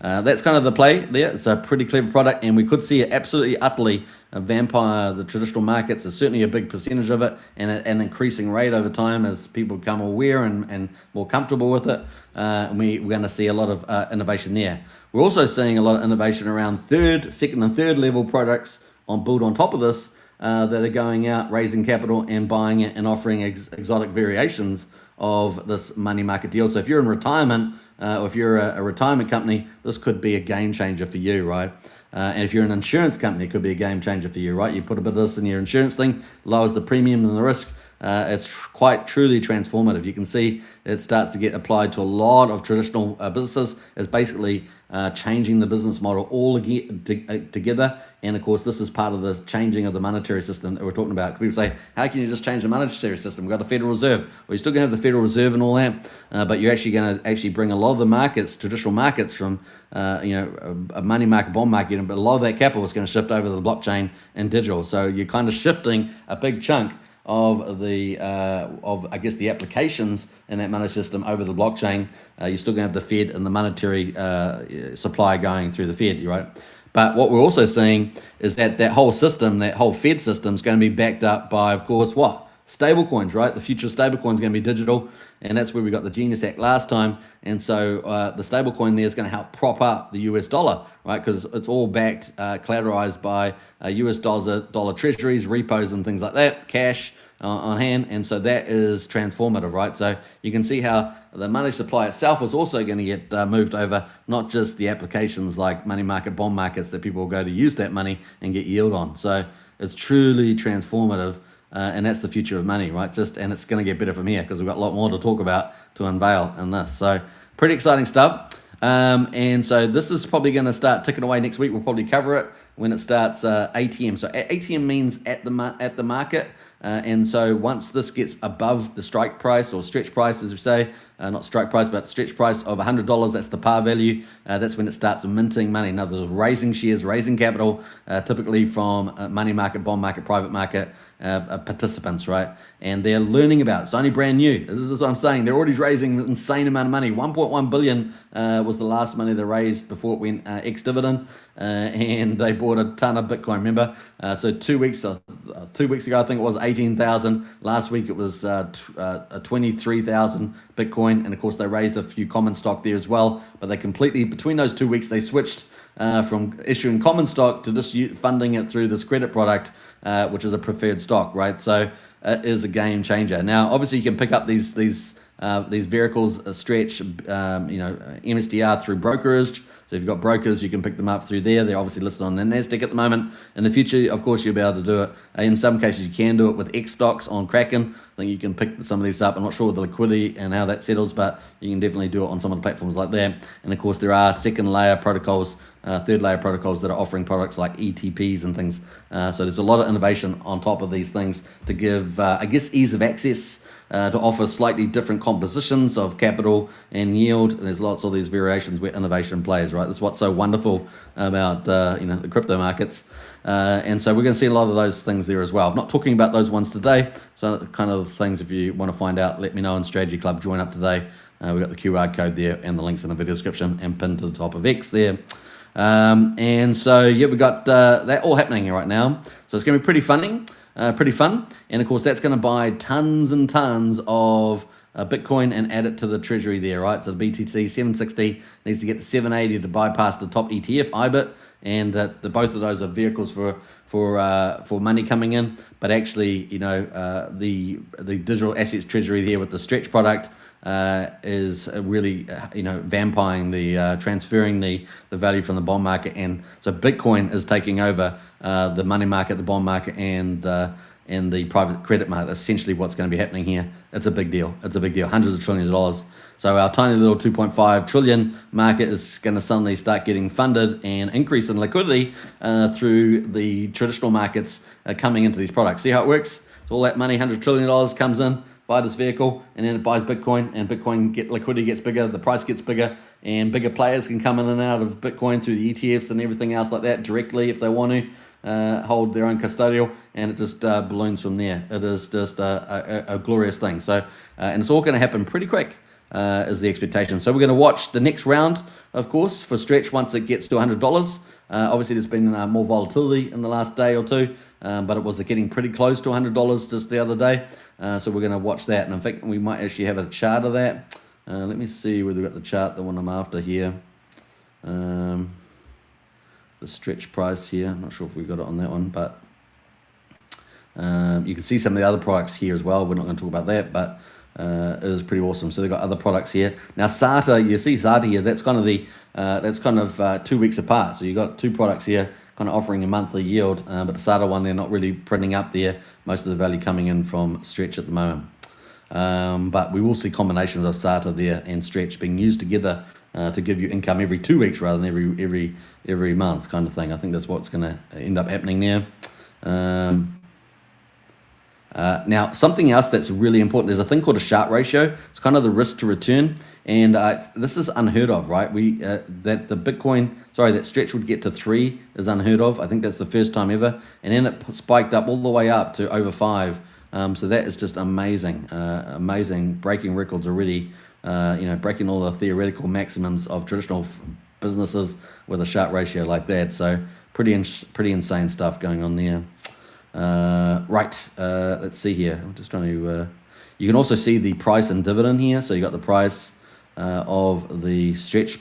that's kind of the play there. It's a pretty clever product, and we could see it absolutely, utterly vampire the traditional markets. There's certainly a big percentage of it, and an increasing rate over time as people become aware and more comfortable with it. We're going to see a lot of innovation there. We're also seeing a lot of innovation around second and third level products built on top of this that are going out, raising capital and buying it and offering exotic variations of this money market deal. So if you're in retirement, or if you're a retirement company, this could be a game changer for you, right? And if you're an insurance company, it could be a game changer for you, right? You put a bit of this in your insurance thing, lowers the premium and the risk. It's quite truly transformative. You can see it starts to get applied to a lot of traditional businesses. It's basically changing the business model all together. And of course, this is part of the changing of the monetary system that we're talking about. People say, how can you just change the monetary system? We've got the Federal Reserve. Well, you're still going to have the Federal Reserve and all that, but you're actually going to bring a lot of the markets, traditional markets, from a money market, bond market, but a lot of that capital is going to shift over to the blockchain and digital. So you're kind of shifting a big chunk of the the applications in that money system over the blockchain. You're still going to have the Fed and the monetary supply going through the Fed, right? But what we're also seeing is that whole system, that whole Fed system, is going to be backed up by, of course, what? Stable coins, right? The future of stable coins is going to be digital, and that's where we got the Genius Act last time. And so the stable coin there is going to help prop up the US dollar, right? Because it's all backed, collateralized by US dollar treasuries, repos, and things like that, cash on hand. And so that is transformative, right? So you can see how the money supply itself is also going to get moved over, not just the applications like money market, bond markets that people will go to use that money and get yield on. So it's truly transformative. And that's the future of money, right? And it's going to get better from here because we've got a lot more to talk about, to unveil in this. So pretty exciting stuff. And so this is probably going to start ticking away next week. We'll probably cover it when it starts ATM. So ATM means at the market. And so once this gets above the strike price, or stretch price, as we say, not strike price, but stretch price of $100, that's the par value. That's when it starts minting money. In other words, raising shares, raising capital, typically from money market, bond market, private market participants, right? And they're learning about it. It's only brand new. This is what I'm saying. They're already raising an insane amount of money. 1.1 billion was the last money they raised before it went ex-dividend, and they bought a ton of Bitcoin. Remember, so 2 weeks ago, I think it was 18,000. Last week it was 23,000 Bitcoin, and of course they raised a few common stock there as well. But they completely, between those 2 weeks, they switched from issuing common stock to just funding it through this credit product, which is a preferred stock, right? So it is a game changer. Now, obviously, you can pick up these vehicles, Stretch, MSTR through brokerage. So if you've got brokers, you can pick them up through there. They're obviously listed on the NASDAQ at the moment. In the future, of course, you'll be able to do it. In some cases, you can do it with X stocks on Kraken. I think you can pick some of these up. I'm not sure the liquidity and how that settles, but you can definitely do it on some of the platforms like that. And of course, there are second layer protocols, third layer protocols that are offering products like ETPs and things. So there's a lot of innovation on top of these things to give, ease of access, to offer slightly different compositions of capital and yield. And there's lots of these variations where innovation plays, right? That's what's so wonderful about the crypto markets. And so we're going to see a lot of those things there as well. I'm not talking about those ones today. So kind of things, if you want to find out, let me know in Strategy Club. Join up today. We've got the QR code there and the links in the video description and pinned to the top of X there. And so, yeah, we've got that all happening right now. So it's going to be pretty fun. And of course, that's going to buy tons and tons of Bitcoin and add it to the treasury there, right? So the BTC 760 needs to get to 780 to bypass the top ETF, IBIT, and both of those are vehicles for money coming in. But actually, the digital assets treasury there with the Stretch product is really vampying the transferring the value from the bond market. And so Bitcoin is taking over the money market, the bond market, and the private credit market. That's essentially what's going to be happening here. It's a big deal. Hundreds of trillions of dollars. So our tiny little 2.5 trillion market is going to suddenly start getting funded and increase in liquidity through the traditional markets coming into these products. See how it works? So all that money, $100 trillion, comes in, buy this vehicle, and then it buys Bitcoin, and Bitcoin liquidity gets bigger, the price gets bigger, and bigger players can come in and out of Bitcoin through the ETFs and everything else like that directly if they want to hold their own custodial, and it just balloons from there. It is just a glorious thing. So, and it's all going to happen pretty quick. Is the expectation. So we're going to watch the next round, of course, for Stretch once it gets to $100. Obviously, there's been more volatility in the last day or two, but it was getting pretty close to $100 just the other day. So we're going to watch that, and in fact, we might actually have a chart of that. Let me see whether we've got the chart, the one I'm after here. The Stretch price here. I'm not sure if we've got it on that one, but you can see some of the other products here as well. We're not going to talk about that, but it is pretty awesome. So they've got other products here. Now SATA, you see SATA here, that's kind of 2 weeks apart. So you've got two products here kind of offering a monthly yield, but the SATA one, they're not really printing up there. Most of the value coming in from Stretch at the moment. But we will see combinations of SATA there and Stretch being used together to give you income every 2 weeks rather than every month kind of thing. I think that's what's going to end up happening there. Now, something else that's really important, there's a thing called a Sharpe ratio. It's kind of the risk to return, and this is unheard of, right? That Stretch would get to 3 is unheard of. I think that's the first time ever, and then it spiked up all the way up to over 5. So that is just amazing, amazing, breaking records already. Breaking all the theoretical maximums of traditional businesses with a Sharpe ratio like that. So pretty insane stuff going on there. Let's see here. I'm just trying to. You can also see the price and dividend here. So you got the price of the Stretch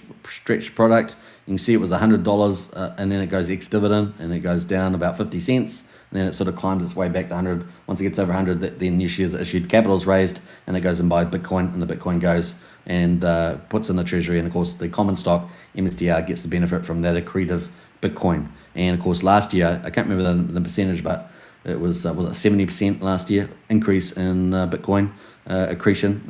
product. You can see it was $100, and then it goes ex dividend, and it goes down about 50 cents. And then it sort of climbs its way back to 100. Once it gets over 100, then new shares are issued, capital is raised, and it goes and buys Bitcoin, and the Bitcoin goes and puts in the treasury. And of course, the common stock MSTR gets the benefit from that accretive Bitcoin. And of course, last year, I can't remember the percentage, but it was it 70% last year increase in Bitcoin accretion.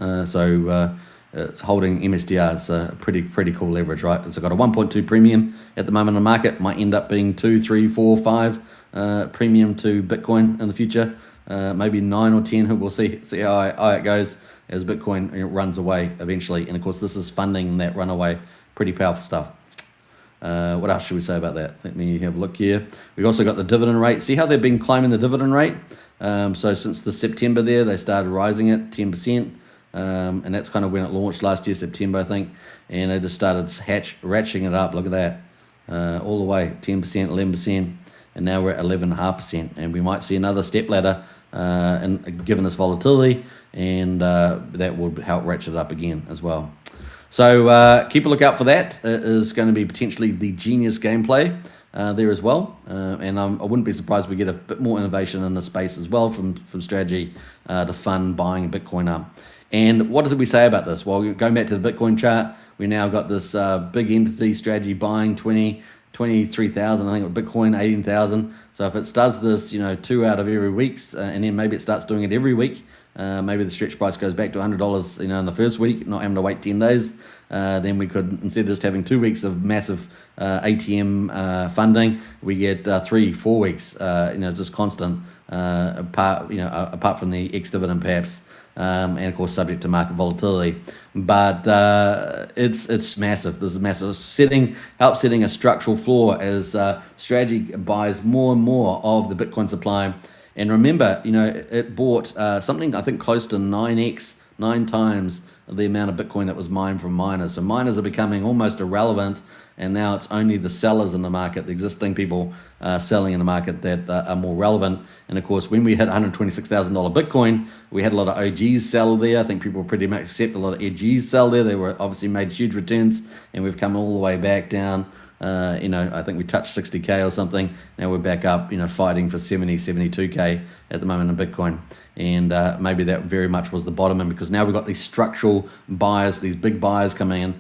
Holding MSTR is a pretty cool leverage, right? It's got a 1.2 premium at the moment in the market. Might end up being 2, 3, 4, 5 premium to Bitcoin in the future. Maybe 9 or 10. We'll see how it goes as Bitcoin runs away eventually. And of course, this is funding that runaway. Pretty powerful stuff. What else should we say about that? Let me have a look here. We've also got the dividend rate. See how they've been climbing the dividend rate? So since the September there, they started rising it 10%. And that's kind of when it launched last year, September, I think. And they just started ratcheting it up. Look at that. All the way, 10%, 11%. And now we're at 11.5%. And we might see another step ladder given this volatility. And that will help ratchet it up again as well. So keep a lookout for that. It is going to be potentially the genius gameplay there as well. And I wouldn't be surprised if we get a bit more innovation in the space as well from strategy to fund buying Bitcoin up. And what does we say about this? Well, going back to the Bitcoin chart, we now got this big entity strategy buying 23,000, I think, with Bitcoin, 18,000. So if it does this, 2 out of every weeks, and then maybe it starts doing it every week, maybe the Stretch price goes back to $100, in the first week, not having to wait 10 days. Then we could, instead of just having 2 weeks of massive ATM funding, we get 3-4 weeks, just constant, apart from the ex-dividend perhaps. And of course subject to market volatility, but it's massive. This is massive. Helps setting a structural floor as strategy buys more and more of the Bitcoin supply. And remember, it bought something I think close to 9 times the amount of Bitcoin that was mined from miners. So miners are becoming almost irrelevant, and now it's only the sellers in the market, the existing people selling in the market, that are more relevant. And of course, when we hit $126,000 Bitcoin, we had a lot of OGs sell there. I think people pretty much accept a lot of edges sell there. They were obviously made huge returns, and we've come all the way back down. I think we touched 60K or something. Now we're back up, fighting for 70, 72K at the moment in Bitcoin. And maybe that very much was the bottom, and because now we've got these structural buyers, these big buyers coming in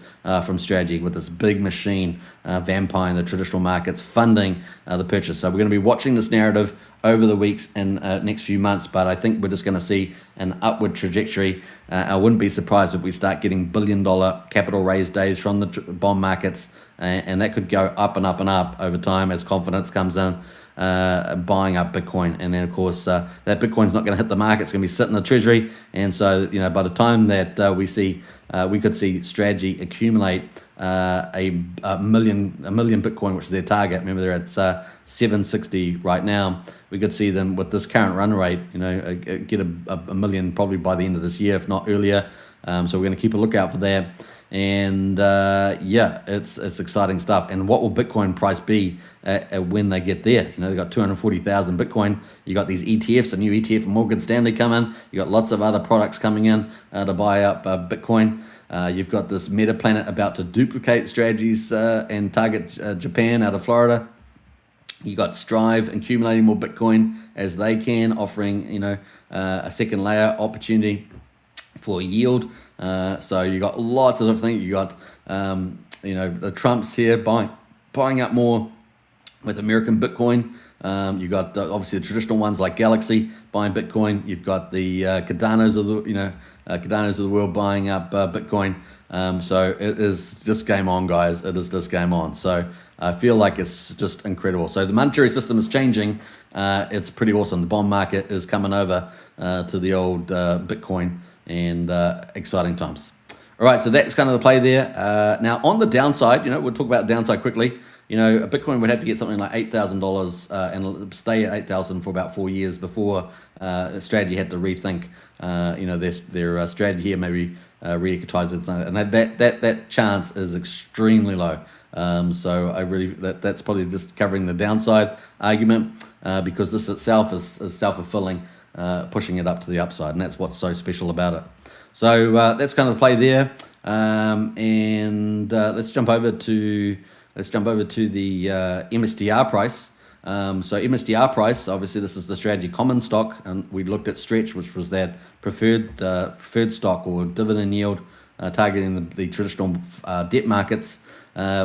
from strategy with this big machine, vampire in the traditional markets, funding the purchase. So we're going to be watching this narrative over the weeks and next few months, but I think we're just going to see an upward trajectory. I wouldn't be surprised if we start getting billion-dollar capital raise days from the bond markets, and that could go up and up and up over time as confidence comes in. buying up Bitcoin. And then, of course, that Bitcoin's not going to hit the market. It's going to be sitting in the treasury. And so, by the time that we could see Strategy accumulate a million Bitcoin, which is their target. Remember, they're at 760 right now. We could see them with this current run rate, get a million probably by the end of this year, if not earlier. So we're going to keep a lookout for that. And it's exciting stuff. And what will Bitcoin price be when they get there? They've got 240,000 Bitcoin. You got these ETFs, a new ETF from Morgan Stanley coming. You got lots of other products coming in to buy up Bitcoin. You've got this Meta Planet about to duplicate strategies and target Japan out of Florida. You got Strive accumulating more Bitcoin as they can, offering a second layer opportunity for yield. So you got lots of different things. You got the Trumps here buying up more with American Bitcoin. You got obviously the traditional ones like Galaxy buying Bitcoin. You've got the Cardanos of the world buying up Bitcoin. So it is just game on, guys. It is just game on. So I feel like it's just incredible. So the monetary system is changing. It's pretty awesome. The bond market is coming over to the old Bitcoin, and exciting times. All right, so that's kind of the play there. Now on the downside, we'll talk about downside quickly. Bitcoin would have to get something like $8,000 and stay at 8,000 for about 4 years before Strategy had to rethink, their strategy here, maybe re-equitize it, and that chance is extremely low. So I really that's probably just covering the downside argument because this itself is self-fulfilling, pushing it up to the upside, and that's what's so special about it. So that's kind of the play there, and let's jump over to the MSTR price. So MSTR price, obviously this is the Strategy common stock, and we looked at Stretch, which was that preferred stock or dividend yield targeting the traditional debt markets.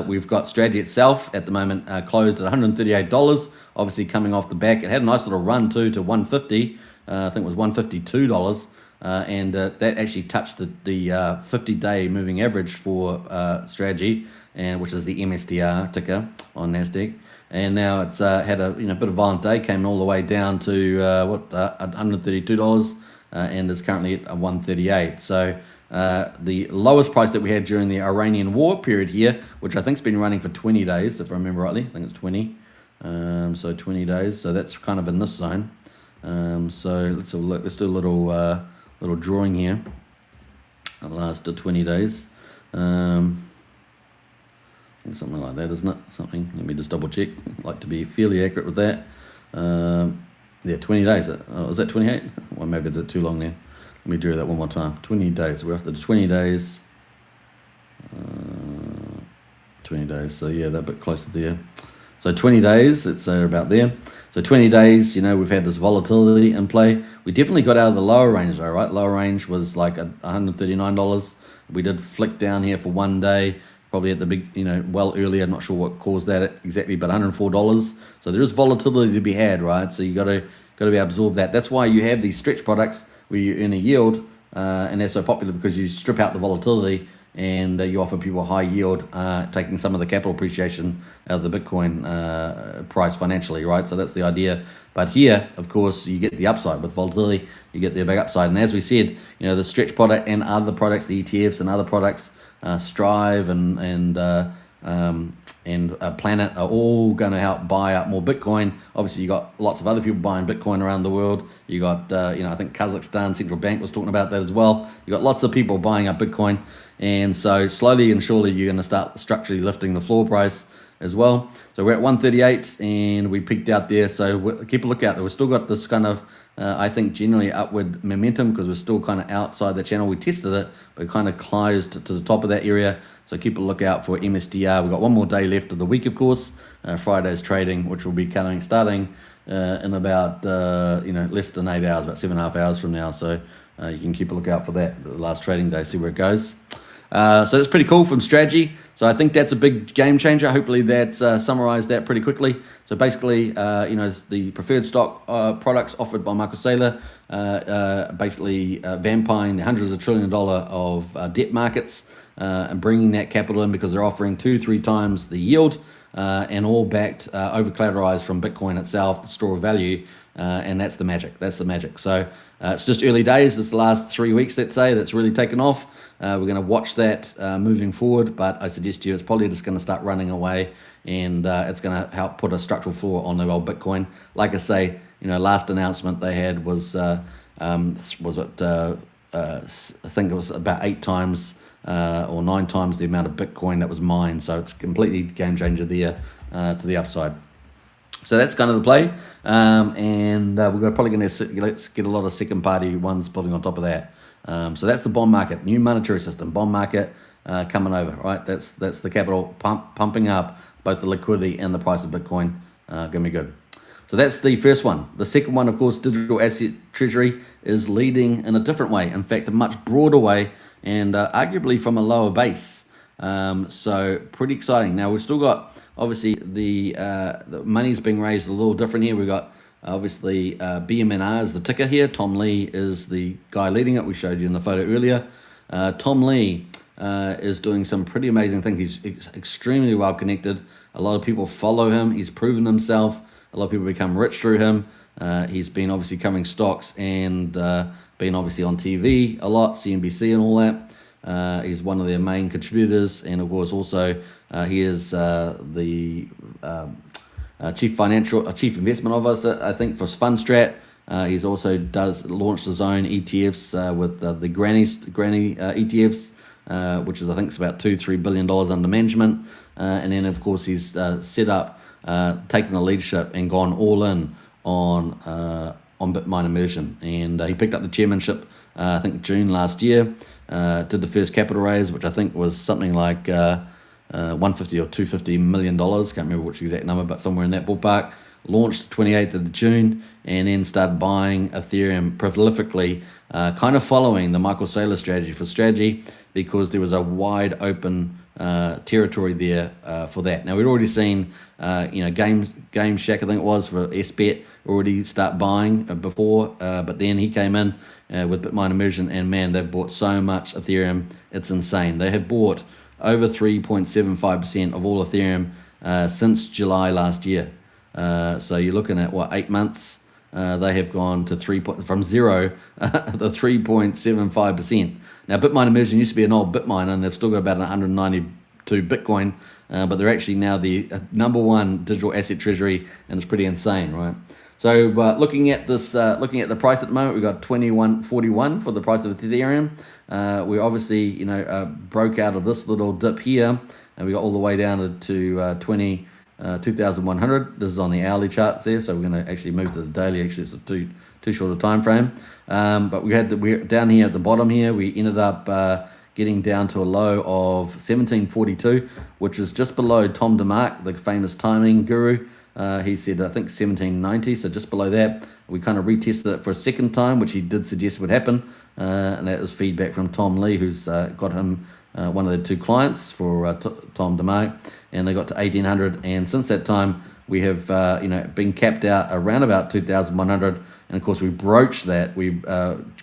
We've got Strategy itself at the moment closed at $138, obviously coming off the back. It had a nice little run too to 150. I think it was $152, and that actually touched the 50-day moving average for Strategy, and which is the MSTR ticker on Nasdaq. And now it's had a bit of a violent day, came all the way down to $132, and is currently at 138. So the lowest price that we had during the Iranian war period here, which I think's been running for 20 days, if I remember rightly. I think it's 20. So 20 days. So that's kind of in this zone. So let's have a look. Let's do a little drawing here. It lasted 20 days. Something like that, isn't it? Something. Let me just double check. I'd like to be fairly accurate with that. 20 days. Oh, is that 28? Well, maybe I did it too long there. Let me do that one more time. 20 days. We're after the 20 days. 20 days. So yeah, that bit closer there. So 20 days, it's about there. So 20 days, we've had this volatility in play. We definitely got out of the lower range though, right? Lower range was like $139. We did flick down here for 1 day, probably at the big, well earlier. I'm not sure what caused that exactly, but $104. So there is volatility to be had, right? So you got to be able to absorb that. That's why you have these stretch products where you earn a yield, and they're so popular because you strip out the volatility and you offer people high yield, taking some of the capital appreciation out of the Bitcoin price financially, right? So that's the idea. But here, of course, you get the upside with volatility. You get the big upside, and as we said, the stretch product and other products, the ETFs and other products, Strive and Planet are all going to help buy up more Bitcoin. Obviously, you got lots of other people buying Bitcoin around the world. You got, I think Kazakhstan Central Bank was talking about that as well. You got lots of people buying up Bitcoin, and so slowly and surely you're going to start structurally lifting the floor price as well. So we're at 138, and we peaked out there. So keep a look out there. We've still got this kind of, I think, generally upward momentum because we're still kind of outside the channel. We tested it, but kind of closed to the top of that area. So keep a look out for MSTR. We've got one more day left of the week, of course. Friday's trading, which will be starting in about less than 8 hours, about 7.5 hours from now. So you can keep a look out for that, the last trading day, see where it goes. So that's pretty cool from Strategy. So I think that's a big game changer. Hopefully that's summarized that pretty quickly. So basically, the preferred stock products offered by Michael Saylor, basically vampiring the hundreds of $1 trillion of debt markets and bringing that capital in because they're offering 2-3 times the yield. and all backed, over collateralized from Bitcoin itself, the store of value, and that's the magic. That's the magic. So it's just early days. This is the last 3 weeks, let's say, that's really taken off. We're going to watch that moving forward, but I suggest to you it's probably just going to start running away, and it's going to help put a structural floor on the old Bitcoin. Like I say, last announcement they had was it? I think it was about 8 times or 9 times the amount of Bitcoin that was mined. So it's completely game changer there to the upside. So that's kind of the play, and we're probably going to let's get a lot of second party ones building on top of that. So that's the bond market, new monetary system, bond market coming over, right? That's the capital pumping up both the liquidity and the price of Bitcoin. Gonna be good. So that's the first one. The second one, of course, digital asset treasury is leading in a different way. In fact, a much broader way, and arguably from a lower base. So pretty exciting. Now we've still got obviously the money's being raised a little different here. We've got obviously BMNR is the ticker here. Tom Lee is the guy leading it. We showed you in the photo earlier. Tom Lee is doing some pretty amazing things. He's extremely well connected. A lot of people follow him. He's proven himself. A lot of people become rich through him. He's been obviously covering stocks and been obviously on TV a lot, CNBC and all that. He's one of their main contributors, and of course also he is the chief investment officer, I think, for Fundstrat. He's also launched his own ETFs with the granny ETFs, which is I think it's about $2-3 billion under management, and then of course he's set up, taken the leadership and gone all in on Bitmine immersion, and he picked up the chairmanship I think June last year. Did the first capital raise, which I think was something like 150 or 250 million dollars. Can't remember which exact number, but somewhere in that ballpark. Launched 28th of June, and then started buying Ethereum prolifically, kind of following the Michael Saylor strategy, because there was a wide open territory there for that. Now we'd already seen, Game Shack, I think it was, for SBET already start buying before, but then he came in with Bitmine immersion, and man, they've bought so much Ethereum, it's insane. They have bought over 3.75% of all Ethereum since July last year. So you're looking at 8 months. They have gone to from zero to 3.75%. Now Bitmine immersion used to be an old Bitmine, and they've still got about 192 Bitcoin, but they're actually now the number one digital asset treasury, and it's pretty insane, right? So looking at this, looking at the price at the moment, we've got 21.41 for the price of Ethereum. We obviously, broke out of this little dip here, and we got all the way down to 2,100. This is on the hourly charts there, so we're going to actually move to the daily. Actually, it's a too short a time frame. But we're down here at the bottom here. We ended up getting down to a low of 1742, which is just below Tom DeMark, the famous timing guru. He said, I think 1790, so just below that. We kind of retested it for a second time, which he did suggest would happen, and that was feedback from Tom Lee, who's got him one of the two clients for Tom DeMark, and they got to 1800, and since that time we have been capped out around about 2100, and of course we broached that. We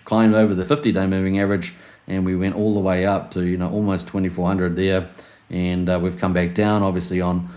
climbed over the 50-day moving average, and we went all the way up to almost 2400 there. And we've come back down, obviously, on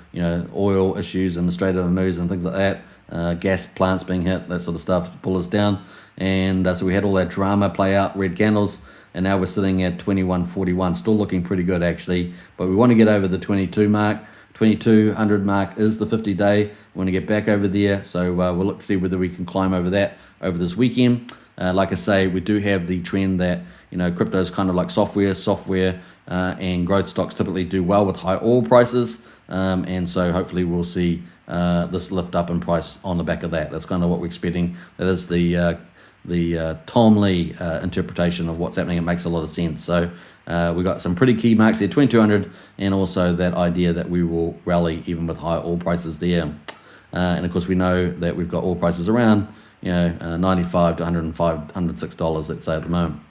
oil issues and the Strait of Hormuz and things like that, gas plants being hit, that sort of stuff to pull us down. And so we had all that drama play out, red candles, and now we're sitting at 2141, still looking pretty good actually. But we want to get over the 22 mark. 2200 mark is the 50-day. We want to get back over there, so we'll look to see whether we can climb over that over this weekend. Like I say, we do have the trend that crypto is kind of like software. And growth stocks typically do well with high oil prices, and so hopefully we'll see this lift up in price on the back of that. That's kind of what we're expecting. That is the Tom Lee interpretation of what's happening. It makes a lot of sense. So we got some pretty key marks there, 2200, and also that idea that we will rally even with high oil prices there. And of course we know that we've got oil prices around 95 to 105, $106, let's say, at the moment.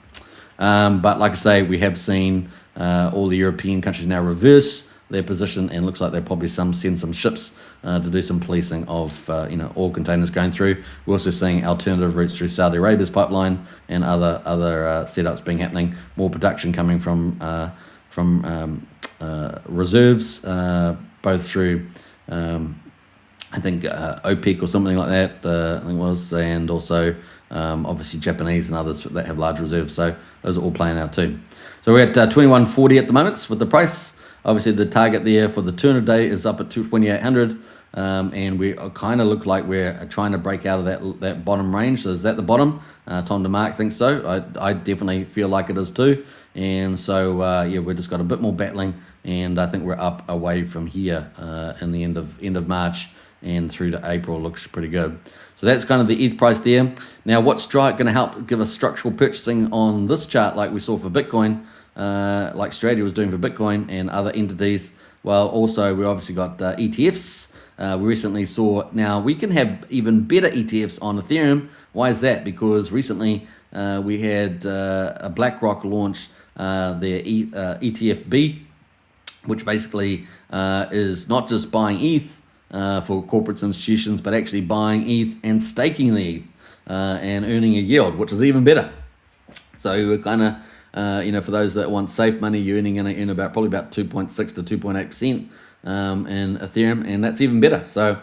But like I say, we have seen all the European countries now reverse their position, and looks like they'll probably send some ships to do some policing of oil containers going through. We're also seeing alternative routes through Saudi Arabia's pipeline and other setups being happening. More production coming from reserves, both through I think OPEC or something like that, I think it was, and also obviously Japanese and others that have large reserves. So those are all playing out too. So we're at 21.40 at the moment with the price. Obviously the target there for the 200-day is up at 2,800, and we kind of look like we're trying to break out of that bottom range. So is that the bottom? Tom DeMark thinks so. I definitely feel like it is too. And so yeah, we've just got a bit more battling, and I think we're up away from here in the end of March and through to April. Looks pretty good. So that's kind of the ETH price there. Now, what's going to help give us structural purchasing on this chart, like we saw for Bitcoin, like Strategy was doing for Bitcoin and other entities? Well, also we obviously got ETFs. We recently saw, now we can have even better ETFs on Ethereum. Why is that? Because recently we had a BlackRock launch their ETFB, which basically is not just buying ETH for corporates and institutions, but actually buying ETH and staking the ETH and earning a yield, which is even better. So we're kind of, for those that want safe money, you're earning in probably about 2.6 to 2.8% in Ethereum, and that's even better. So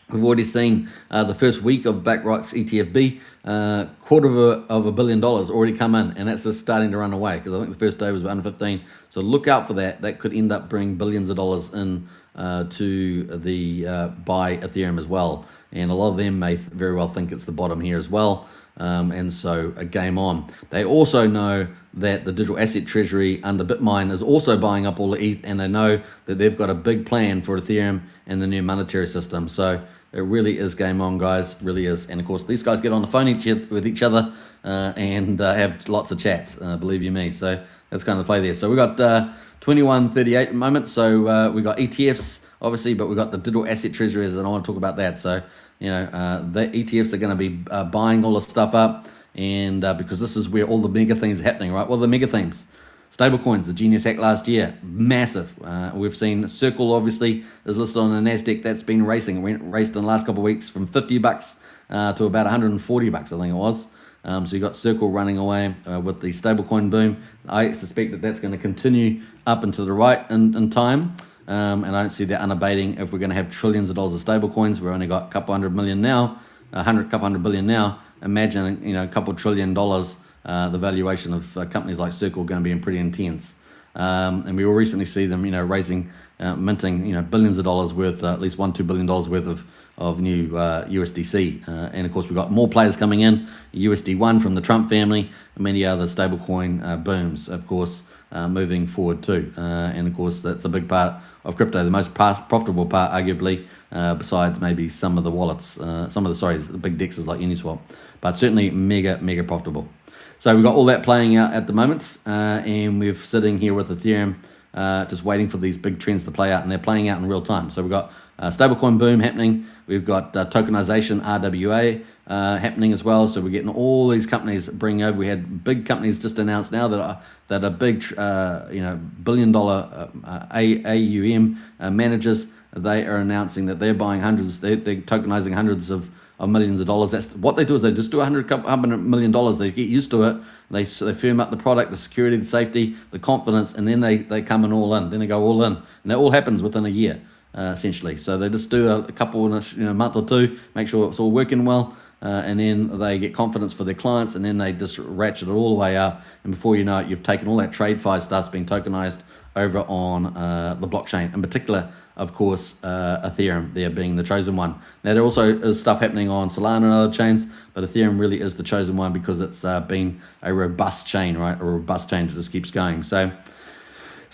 we've already seen the first week of BlackRock's ETFB, $250 million already come in, and that's just starting to run away, because I think the first day was about 115. So look out for that. That could end up bringing billions of dollars in to the buy Ethereum as well. And a lot of them may very well think it's the bottom here as well. And so a game on. They also know that the digital asset treasury under Bitmine is also buying up all the ETH, and they know that they've got a big plan for Ethereum and the new monetary system. So it really is game on, guys, really is. And of course, these guys get on the phone with each other and have lots of chats, believe you me. So that's kind of the play there. So we got 21.38 at the moment. So we got ETFs, obviously, but we got the digital asset treasuries, and I want to talk about that. So, the ETFs are going to be buying all this stuff up, and because this is where all the mega themes are happening, right? Well, the mega themes, stablecoins, the Genius Act last year, massive. We've seen Circle, obviously, is listed on the NASDAQ. That's been racing. It raced in the last couple of weeks from $50 to about $140, I think it was. So you got Circle running away with the stablecoin boom. I suspect that that's going to continue up and to the right in time. And I don't see that unabating if we're going to have trillions of dollars of stable coins. We've only got a couple hundred million now, couple hundred billion now. Imagine, a couple $1 trillion, the valuation of companies like Circle going to be pretty intense. And we will recently see them, raising, minting, billions of dollars worth, at least $1-2 billion worth of new USDC. And of course, we've got more players coming in, USD1 from the Trump family, and many other stablecoin booms, of course, moving forward too. And of course, that's a big part of crypto, the most profitable part, arguably, besides maybe some of the wallets, the big dexes like Uniswap, but certainly mega profitable. So we've got all that playing out at the moment, and we're sitting here with Ethereum, just waiting for these big trends to play out, and they're playing out in real time. So we've got stablecoin boom happening. We've got tokenization, RWA, happening as well. So we're getting all these companies bringing over. We had big companies just announced now that are big, billion-dollar AUM managers. They are announcing that they're buying hundreds. They're tokenizing hundreds of millions of dollars. That's what they do, is they just do $100 million. They get used to it. They firm up the product, the security, the safety, the confidence, and then they come in all in. Then they go all in, and that all happens within a year, essentially. So they just do a couple in a month or two, make sure it's all working well, and then they get confidence for their clients, and then they just ratchet it all the way up. And before you know it, you've taken all that TradeFi stuff's being tokenized over on the blockchain, in particular, of course, Ethereum there being the chosen one. Now, there also is stuff happening on Solana and other chains, but Ethereum really is the chosen one because it's been a robust chain, right? A robust chain that just keeps going. So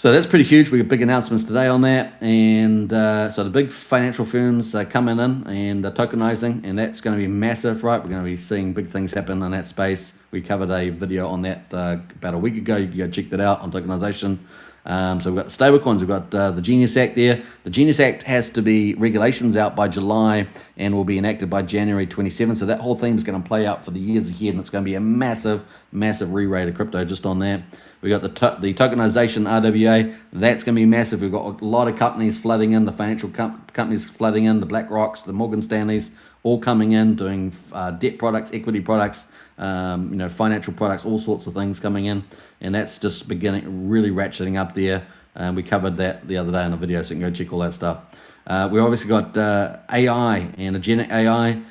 that's pretty huge. We got big announcements today on that. And so the big financial firms are coming in and tokenizing, and that's going to be massive, right? We're going to be seeing big things happen in that space. We covered a video on that about a week ago. You can go check that out on tokenization. So we've got the stablecoins, we've got the Genius Act there. The Genius Act has to be regulations out by July and will be enacted by January 27. So that whole thing is going to play out for the years ahead, and it's going to be a massive re-rate of crypto just on that. We got the tokenization RWA. That's going to be massive. We've got a lot of companies flooding in, the financial companies flooding in, the BlackRocks, the Morgan Stanleys, all coming in, doing debt products, equity products, financial products, all sorts of things coming in. And that's just beginning, really ratcheting up there. We covered that the other day in a video, so you can go check all that stuff. We obviously got AI and agentic AI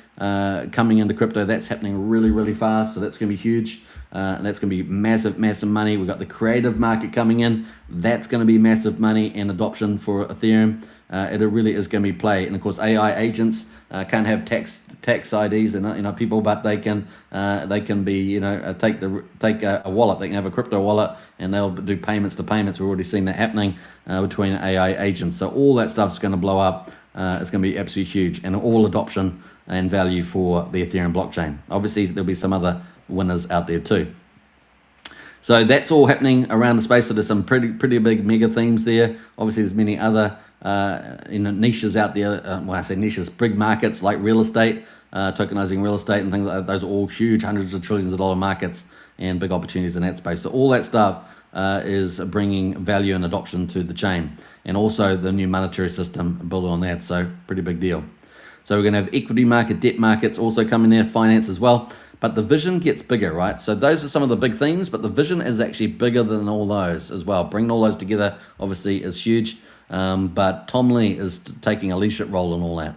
coming into crypto. That's happening really, really fast. So that's going to be huge. And that's going to be massive, massive money. We've got the creative market coming in. That's going to be massive money and adoption for Ethereum. It really is going to be play. And of course, AI agents can't have tax IDs and people, but they can be take a wallet. They can have a crypto wallet and they'll do payments to payments. We're already seeing that happening between AI agents. So all that stuff is going to blow up. It's going to be absolutely huge, and all adoption and value for the Ethereum blockchain. Obviously, there'll be some other winners out there too. So that's all happening around the space. So there's some pretty big mega themes there. Obviously, there's many other niches out there. When I say niches, big markets like real estate, tokenizing real estate and things like that. Those are all huge, hundreds of trillions of dollar markets and big opportunities in that space. So all that stuff is bringing value and adoption to the chain, and also the new monetary system built on that. So pretty big deal. So we're going to have equity market, debt markets also coming there, finance as well. But the vision gets bigger, right? So those are some of the big themes, but the vision is actually bigger than all those as well. Bringing all those together, obviously, is huge. But Tom Lee is taking a leadership role in all that.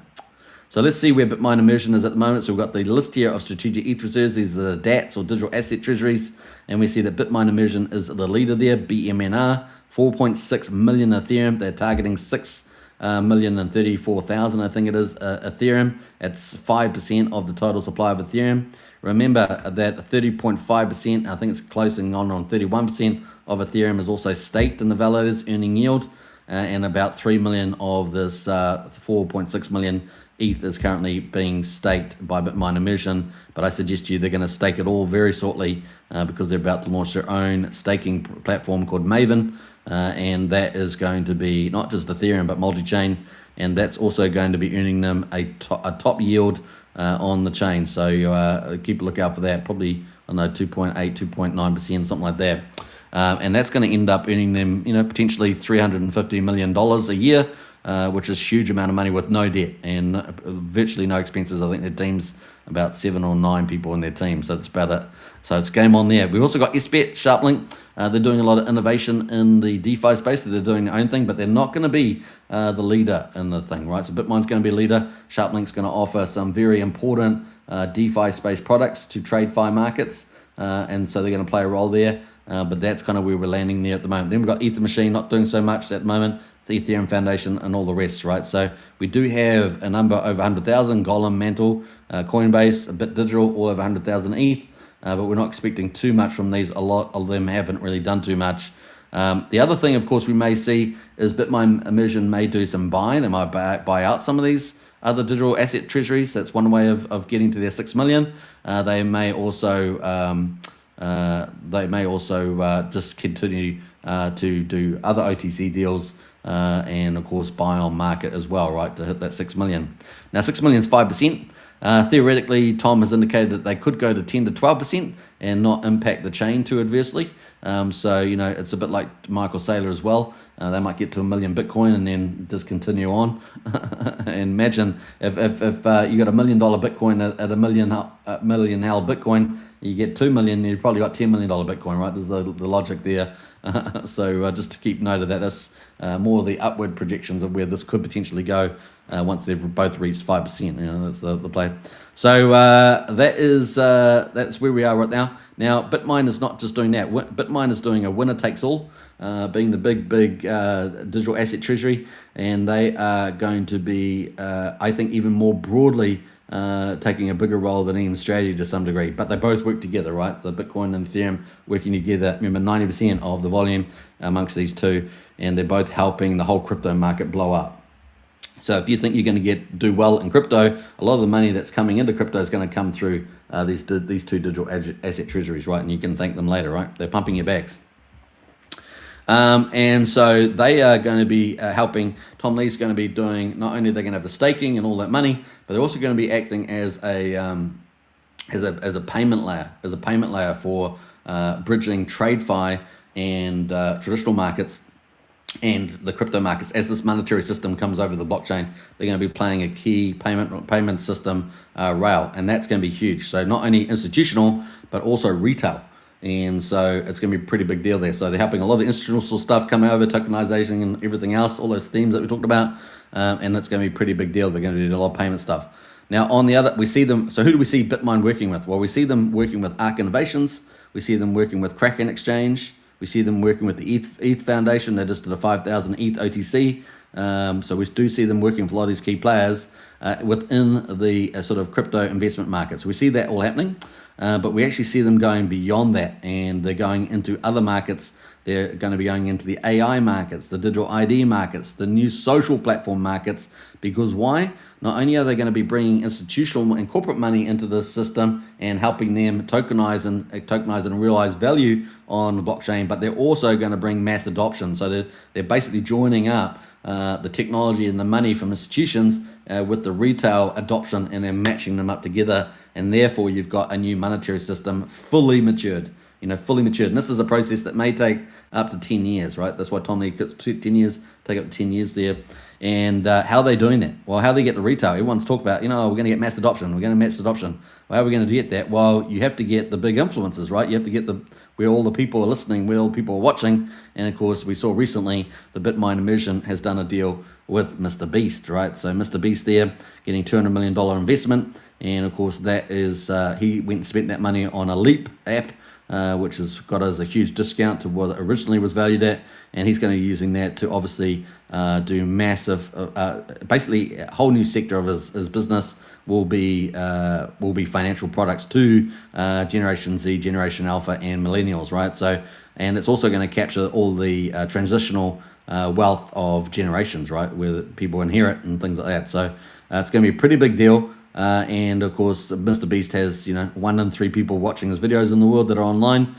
So let's see where Bitmine immersion is at the moment. So we've got the list here of strategic ETH reserves. These are the DATs, or digital asset treasuries. And we see that Bitmine immersion is the leader there, BMNR, 4.6 million Ethereum. They're targeting 6,034,000, I think it is, Ethereum. It's 5% of the total supply of Ethereum. Remember that 30.5%, I think it's closing on 31% of Ethereum is also staked in the validators, earning yield. And about 3 million of this 4.6 million ETH is currently being staked by Bitmine immersion. But I suggest to you they're going to stake it all very shortly because they're about to launch their own staking platform called Maven. And that is going to be not just Ethereum, but multi-chain. And that's also going to be earning them a top yield on the chain. So keep a lookout for that. Probably, I don't know, 2.8, 2.9%, something like that. And that's going to end up earning them, potentially $350 million a year, which is a huge amount of money with no debt and virtually no expenses. I think their team's about 7 or 9 people in their team, so that's about it. So it's game on there. We've also got SBET, Sharplink. They're doing a lot of innovation in the DeFi space. So they're doing their own thing, but they're not going to be the leader in the thing, right? So Bitmine's going to be a leader. Sharplink's going to offer some very important DeFi space products to TradeFi markets, and so they're going to play a role there. But that's kind of where we're landing there at the moment. Then we've got Ether Machine not doing so much at the moment, the Ethereum Foundation and all the rest, right? So we do have a number over 100,000, Golem, Mantle, Coinbase, a bit digital, all over 100,000 ETH. But we're not expecting too much from these. A lot of them haven't really done too much. The other thing, of course, we may see is Bitmine immersion may do some buying. They might buy out some of these other digital asset treasuries. That's one way of getting to their 6 million. They may also just continue to do other OTC deals and of course buy on market as well, right, to hit that 6 million. Now 6 million is 5%. Theoretically, Tom has indicated that they could go to 10 to 12% and not impact the chain too adversely. So, it's a bit like Michael Saylor as well. They might get to 1 million Bitcoin and then just continue on. And imagine if you got $1 million Bitcoin at a million HAL Bitcoin, you get 2 million, you've probably got $10 million Bitcoin, right? There's the logic there. So just to keep note of that, that's more of the upward projections of where this could potentially go once they've both reached 5%. That's the play. So that's where we are right now. Now, Bitmine is not just doing that. Bitmine is doing a winner takes all, being the big digital asset treasury, and they are going to be, I think, even more broadly taking a bigger role than even strategy to some degree, but they both work together, right? The Bitcoin and Ethereum working together. Remember, 90% of the volume amongst these two, and they're both helping the whole crypto market blow up. So if you think you're going to do well in crypto, a lot of the money that's coming into crypto is going to come through these two digital asset treasuries, right? And you can thank them later, right? They're pumping your backs. And so they are going to be helping. Tom Lee's going to be doing, not only they're going to have the staking and all that money, but they're also going to be acting as a payment layer for bridging TradeFi and traditional markets and the crypto markets. As this monetary system comes over the blockchain, they're going to be playing a key payment system rail, and that's going to be huge. So not only institutional but also retail. And so it's going to be a pretty big deal there. So they're helping a lot of the institutional stuff come over, tokenization and everything else, all those themes that we talked about. And it's going to be a pretty big deal. They're going to do a lot of payment stuff. Now, on the other, we see them. So who do we see Bitmine working with? Well, we see them working with Arc Innovations. We see them working with Kraken Exchange. We see them working with the ETH Foundation. They just did a 5,000 ETH OTC. So we do see them working with a lot of these key players within the sort of crypto investment markets. We see that all happening, but we actually see them going beyond that, and they're going into other markets. They're going to be going into the AI markets, the digital ID markets, the new social platform markets, because why? Not only are they going to be bringing institutional and corporate money into the system and helping them tokenize and realize value on the blockchain, but they're also going to bring mass adoption. So they're basically joining up the technology and the money from institutions with the retail adoption, and they're matching them up together, and therefore you've got a new monetary system fully matured. Fully matured. And this is a process that may take up to 10 years, right? That's why Tom Lee gets 10 years, take up to 10 years there. And how are they doing that? Well, how they get the retail? Everyone's talked about, we're going to get mass adoption. We're going to mass adoption. Well, how are we going to get that? Well, you have to get the big influencers, right? You have to get where all the people are listening, where all the people are watching. And of course, we saw recently the Bitmine Immersion has done a deal with Mr. Beast, right? So Mr. Beast there getting $200 million investment. And of course, that is, he went and spent that money on a Leap app, which has got us a huge discount to what it originally was valued at, and he's going to be using that to obviously do massive, basically a whole new sector of his business will be financial products to Generation Z, Generation Alpha, and Millennials, right? So, and it's also going to capture all the transitional wealth of generations, right, where people inherit and things like that. So it's going to be a pretty big deal. And of course, Mr. Beast has 1 in 3 people watching his videos in the world that are online.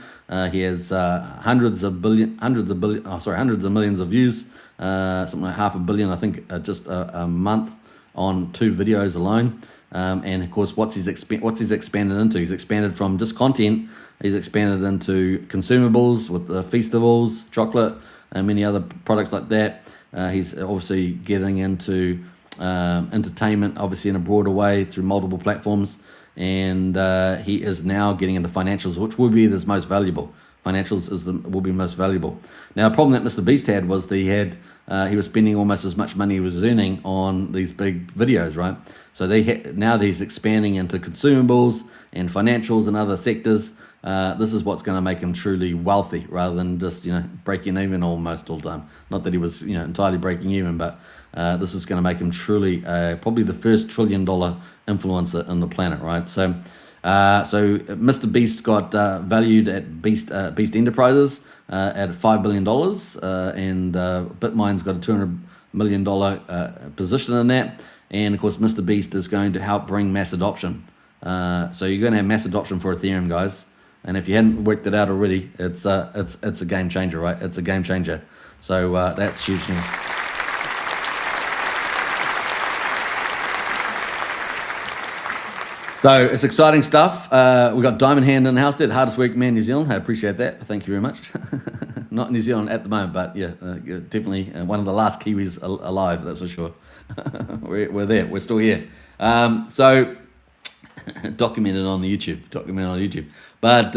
He has hundreds of millions of views, something like 500 million, I think, just a month on 2 videos alone. And of course, what's he's expanded into? He's expanded from just content. He's expanded into consumables with the festivals, chocolate, and many other products like that. He's obviously getting into entertainment, obviously in a broader way through multiple platforms, and he is now getting into financials, which will be his most valuable. Financials will be most valuable. Now, the problem that Mr. Beast had was that he was spending almost as much money he was earning on these big videos, right? So now he's expanding into consumables and financials and other sectors. This is what's going to make him truly wealthy, rather than just breaking even almost all the time. Not that he was entirely breaking even, but this is going to make him truly probably the first $1 trillion influencer in the planet, right? So Mr. Beast got valued at Beast Enterprises at $5 billion, and Bitmine's got a $200 million position in that. And of course, Mr. Beast is going to help bring mass adoption. So you're going to have mass adoption for Ethereum, guys. And if you hadn't worked it out already, it's a game changer, right? It's a game changer. So that's huge news. So it's exciting stuff. We got Diamond Hand in the house there, the hardest working man in New Zealand. I appreciate that. Thank you very much. Not in New Zealand at the moment, but yeah, definitely one of the last Kiwis alive, that's for sure. We're there. We're still here. So documented on YouTube. But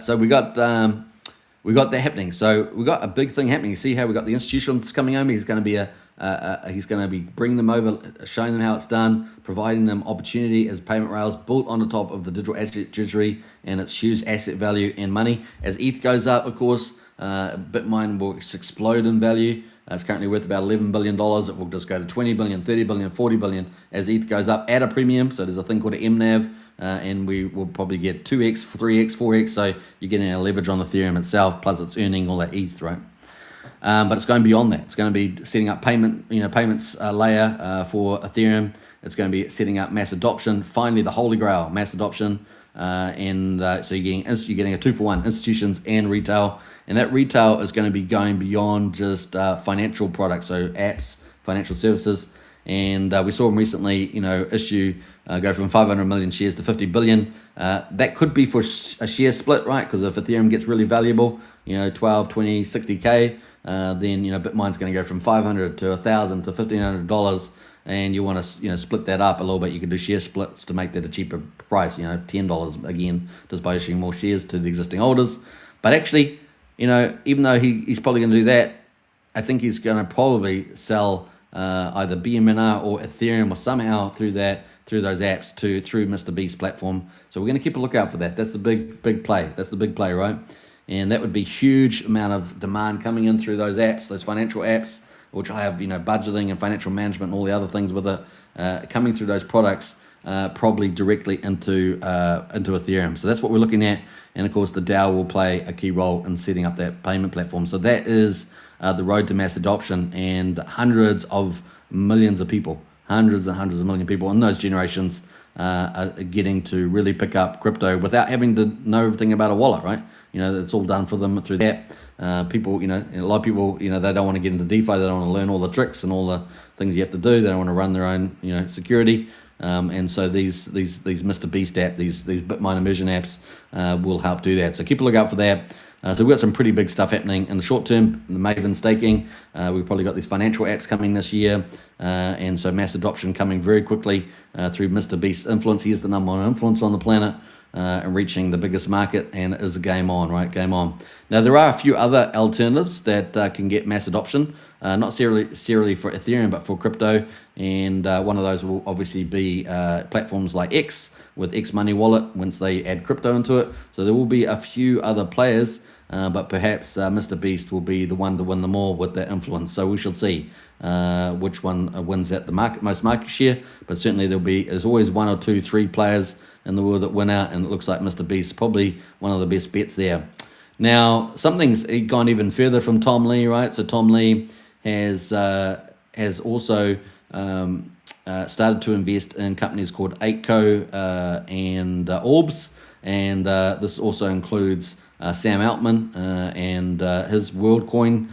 so we got that happening. So we got a big thing happening. You see how we got the institutions coming over. He's going to be bringing them over, showing them how it's done, providing them opportunity as payment rails built on the top of the digital asset treasury and its huge asset value and money. As ETH goes up, of course, Bitmine will explode in value. It's currently worth about $11 billion. It will just go to 20 billion, 30 billion, 40 billion as ETH goes up at a premium. So there's a thing called an MNAV, and we will probably get 2x, 3x, 4x. So you're getting a leverage on Ethereum itself, plus it's earning all that ETH, right? But it's going beyond that. It's going to be setting up payments layer for Ethereum. It's going to be setting up mass adoption. Finally, the holy grail, mass adoption. So you're getting a 2-for-1, institutions and retail. And that retail is going to be going beyond just financial products, so apps, financial services. And we saw them recently, go from 500 million shares to 50 billion. That could be for a share split, right? Because if Ethereum gets really valuable, 12, 20, 60K, then Bitmine's going to go from $500 to $1,000 to $1,500. and you want to split that up a little bit, you can do share splits to make that a cheaper price. $10 again, just by issuing more shares to the existing holders. But actually, even though he's probably going to do that, I think he's going to probably sell either BMNR or Ethereum or somehow through those apps through Mr. Beast's platform. So we're going to keep a lookout for that. That's the big play. That's the big play, right? And that would be huge amount of demand coming in through those apps, those financial apps, which I have, budgeting and financial management and all the other things with it, coming through those products, probably directly into Ethereum. So that's what we're looking at. And of course, the DAO will play a key role in setting up that payment platform. So that is the road to mass adoption, and hundreds of millions of people, hundreds and hundreds of million people in those generations are getting to really pick up crypto without having to know everything about a wallet, right? It's all done for them through that. People, a lot of people, they don't want to get into DeFi. They don't want to learn all the tricks and all the things you have to do. They don't want to run their own, security. And so these Mr. Beast app, these Bitmine immersion apps will help do that. So keep a lookout for that. So we've got some pretty big stuff happening in the short term. The Maven staking, we've probably got these financial apps coming this year, and so mass adoption coming very quickly through Mr. Beast's influence. He is the number one influencer on the planet, and reaching the biggest market, and it is a game on, right? Game on. Now there are a few other alternatives that can get mass adoption, not necessarily for Ethereum, but for crypto, and one of those will obviously be platforms like X, with X Money Wallet, once they add crypto into it. So there will be a few other players, but perhaps Mr. Beast will be the one to win them all with that influence. So we shall see which one wins at the most market share. But certainly there's always one or two, three players in the world that win out, and it looks like Mr. Beast is probably one of the best bets there. Now, something's gone even further from Tom Lee, right? So Tom Lee has also started to invest in companies called 8Co and Orbs, and this also includes Sam Altman and his WorldCoin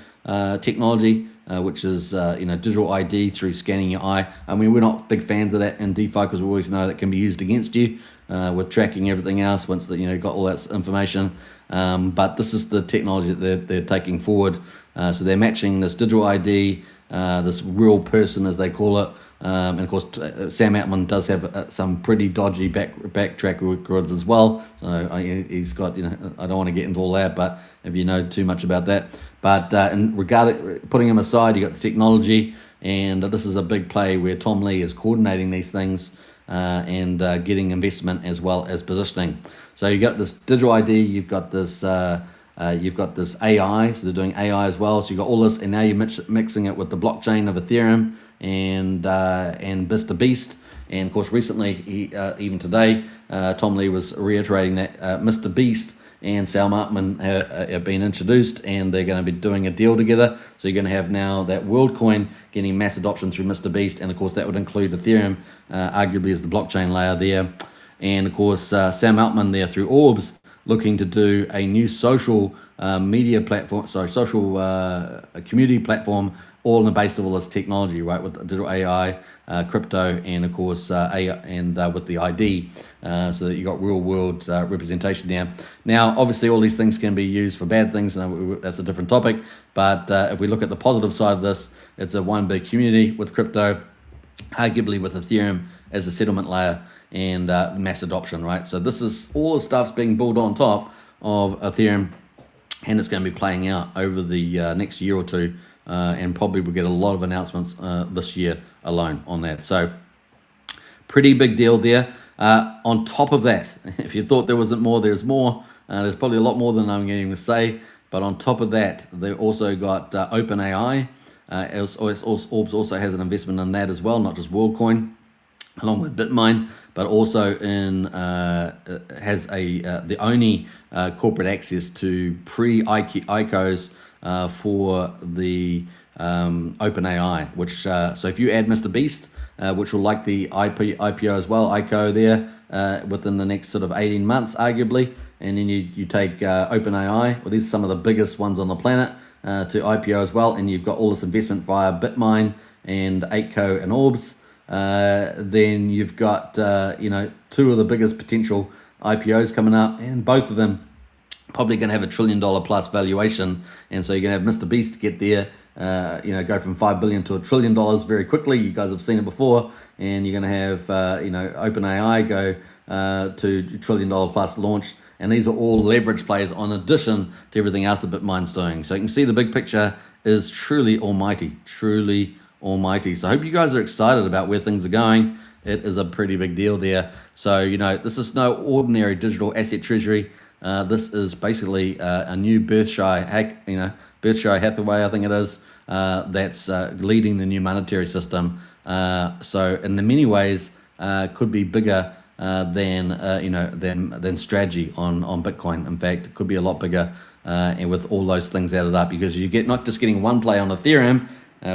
technology, which is digital ID through scanning your eye. I mean, we're not big fans of that in DeFi because we always know that can be used against you with tracking everything else once that got all that information. But this is the technology that they're taking forward. So they're matching this digital ID, this real person as they call it. And of course, Sam Altman does have some pretty dodgy backtrack records as well. So he's got, I don't want to get into all that, but if you know too much about that. But putting him aside, you got the technology, and this is a big play where Tom Lee is coordinating these things and getting investment as well as positioning. So you got this digital ID, you've got this AI, so they're doing AI as well. So you got all this, and now you're mixing it with the blockchain of Ethereum and Mr. Beast. And of course, recently, even today, Tom Lee was reiterating that Mr. Beast and Sam Altman have been introduced, and they're going to be doing a deal together. So you're going to have now that WorldCoin getting mass adoption through Mr. Beast, and of course that would include Ethereum, arguably as the blockchain layer there. And of course, Sam Altman there through Orbs, looking to do a new social media platform, social community platform, all in the base of all this technology, right, with digital AI, crypto, and of course AI, and with the ID, so that you got real world representation there. Now, obviously, all these things can be used for bad things, and that's a different topic. But if we look at the positive side of this, it's a one big community with crypto, arguably with Ethereum as a settlement layer, and mass adoption, right? So this is all the stuff's being built on top of Ethereum, and it's going to be playing out over the next year or two, and probably we'll get a lot of announcements this year alone on that. So pretty big deal there. On top of that, if you thought there wasn't more, there's more. There's probably a lot more than I'm going to say, but on top of that, they've also got OpenAI. Orbs also has an investment in that as well, not just WorldCoin, along with Bitmine, but also has the only corporate access to pre-ICOs for the OpenAI, which so if you add Mr. Beast, which will like the IPO as well, ICO there within the next sort of 18 months, arguably, and then you take OpenAI, well, these are some of the biggest ones on the planet, to IPO as well, and you've got all this investment via Bitmine and 8Co and Orbs. Then you've got two of the biggest potential IPOs coming up, and both of them probably going to have $1 trillion plus valuation. And so you're going to have Mr. Beast get there, go from $5 billion to $1 trillion very quickly. You guys have seen it before, and you're going to have OpenAI go to $1 trillion plus launch. And these are all leverage plays on addition to everything else that Bitmine's doing. So you can see the big picture is truly almighty, truly almighty. So I hope you guys are excited about where things are going. It is a pretty big deal there. So, this is no ordinary digital asset treasury. This is basically a new Berkshire Hathaway, I think it is, that's leading the new monetary system. So in many ways, could be bigger than strategy on Bitcoin. In fact, it could be a lot bigger, and with all those things added up, because you get not just getting one play on Ethereum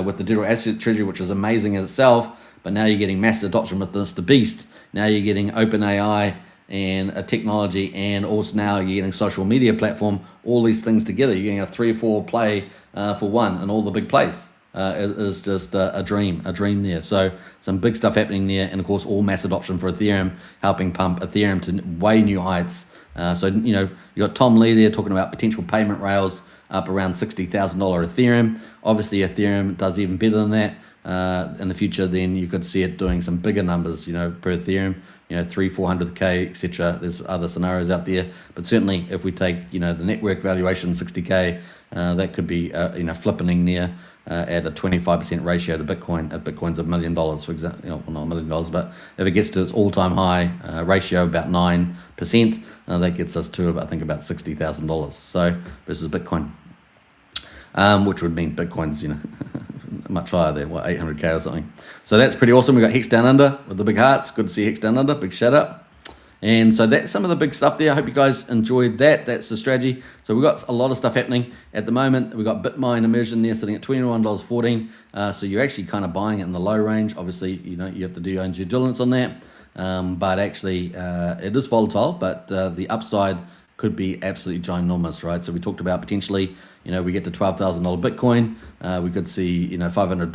with the digital asset treasury, which is amazing in itself, but now you're getting mass adoption with Mr. Beast. Now you're getting OpenAI and a technology, and also now you're getting social media platform. All these things together, you're getting a 3 or 4 play for one, and all the big plays. Is just a dream there. So some big stuff happening there, and of course all mass adoption for Ethereum, helping pump Ethereum to way new heights. So you got Tom Lee there talking about potential payment rails up around $60,000 Ethereum. Obviously Ethereum does even better than that in the future. Then you could see it doing some bigger numbers, per Ethereum, 300-400k, etc. There's other scenarios out there, but certainly if we take the network valuation 60k, that could be flippening near at a 25% ratio to Bitcoin. If Bitcoin's $1 million, for example, well, not $1 million, but if it gets to its all-time high ratio, about 9%, that gets us to I think about $60,000. So versus Bitcoin, which would mean Bitcoin's much higher there, 800k or something. So that's pretty awesome. We got Hex Down Under with the big hearts. Good to see Hex Down Under. Big shout out. And so that's some of the big stuff there. I hope you guys enjoyed that. That's the strategy. So we've got a lot of stuff happening at the moment. We've got Bitmine immersion there sitting at $21.14. So you're actually kind of buying it in the low range. Obviously, you have to do your own due diligence on that. But actually, it is volatile, but the upside could be absolutely ginormous, right? So we talked about potentially, we get to $12,000 Bitcoin. We could see, $500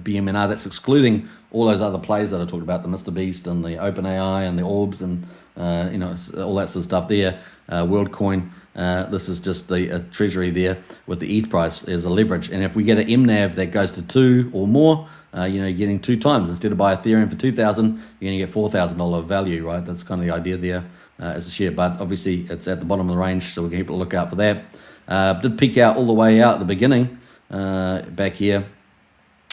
BMNR. That's excluding all those other plays that I talked about, the Mr. Beast and the OpenAI and the Orbs and, all that sort of stuff there. WorldCoin. This is just the treasury there with the ETH price as a leverage. And if we get an MNAV that goes to 2 or more, you're getting 2 times. Instead of buy Ethereum for $2,000, you're going to get $4,000 value, right? That's kind of the idea there as a share. But obviously, it's at the bottom of the range, so we can keep a look out for that. Did peak out all the way out at the beginning, back here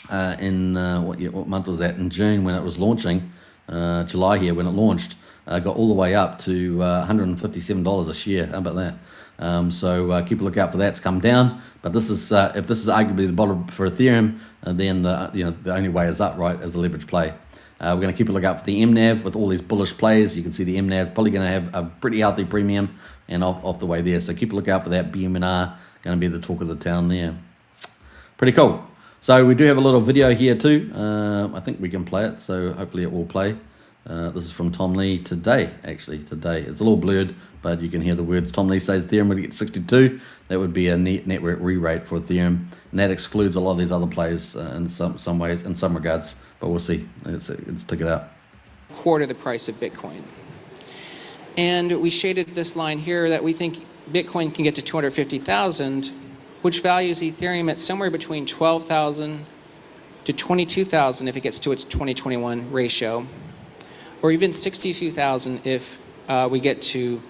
in what month was that? In June when it was launching, July here when it launched. Got all the way up to $157 a share. How about that? So keep a look out for that. It's come down, but this is if this is arguably the bottom for Ethereum, then the only way is up, right, as a leverage play. We're going to keep a look out for the MNAV with all these bullish plays. You can see the MNAV probably going to have a pretty healthy premium and off the way there. So keep a look out for that. BMNR going to be the talk of the town there. Pretty cool. So we do have a little video here too. I think we can play it, so hopefully it will play. This is from Tom Lee today, actually, today. It's a little blurred, but you can hear the words. Tom Lee says Ethereum would get 62. That would be a network re-rate for Ethereum. And that excludes a lot of these other plays in some ways, in some regards. But we'll see. Let's stick it out. Quarter the price of Bitcoin. And we shaded this line here that we think Bitcoin can get to 250,000, which values Ethereum at somewhere between 12,000 to 22,000 if it gets to its 2021 ratio, or even 62,000 if we get to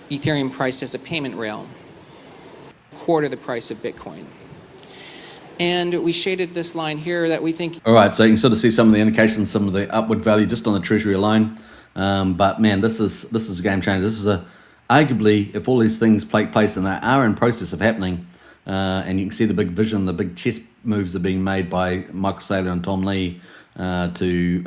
Ethereum priced as a payment rail. Quarter the price of Bitcoin. And we shaded this line here that we think... All right, so you can sort of see some of the indications, some of the upward value just on the treasury alone. But man, this is a game changer. This is arguably, if all these things take place and they are in process of happening, and you can see the big vision, the big chess moves are being made by Michael Saylor and Tom Lee to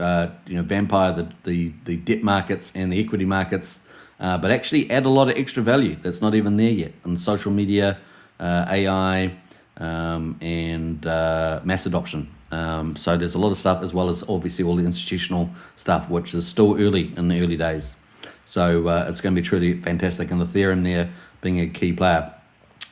vampire the debt markets and the equity markets, but actually add a lot of extra value that's not even there yet in social media, AI, and mass adoption. So there's a lot of stuff, as well as obviously all the institutional stuff, which is still early in the early days. So it's going to be truly fantastic, and Ethereum there being a key player.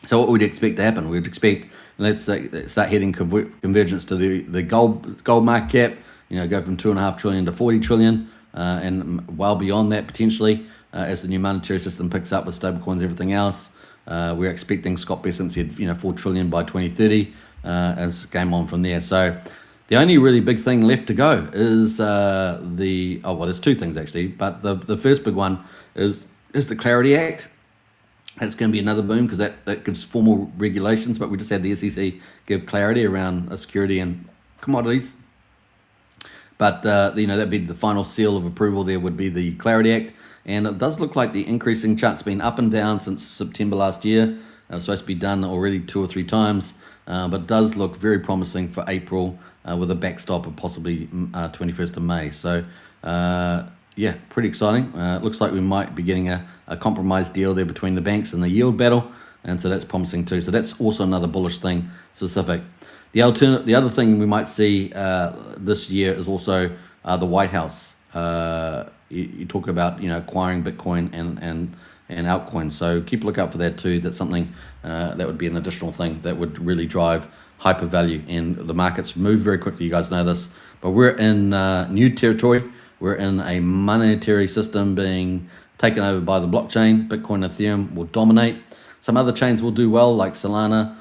So what would you expect to happen? We'd expect, let's start heading convergence to the gold market cap, go from 2.5 trillion to 40 trillion, and well beyond that potentially, as the new monetary system picks up with stablecoins, everything else. We're expecting Scott Bessent said, $4 trillion by 2030 as game on from there. So the only really big thing left to go is there's two things actually, but the first big one is the Clarity Act. That's going to be another boom because that gives formal regulations, but we just had the SEC give clarity around security and commodities. But that'd be the final seal of approval. There would be the Clarity Act, and it does look like the increasing chart's been up and down since September last year. It was supposed to be done already 2 or 3 times, but it does look very promising for April with a backstop of possibly 21st of May. So pretty exciting. It looks like we might be getting a compromise deal there between the banks and the yield battle, and so that's promising too. So that's also another bullish thing specific. The other thing we might see this year is also the White House. You talk about acquiring Bitcoin and altcoins, so keep a look out for that too. That's something that would be an additional thing that would really drive hyper value, and the markets move very quickly. You guys know this, but we're in new territory. We're in a monetary system being taken over by the blockchain. Bitcoin, Ethereum will dominate. Some other chains will do well, like Solana,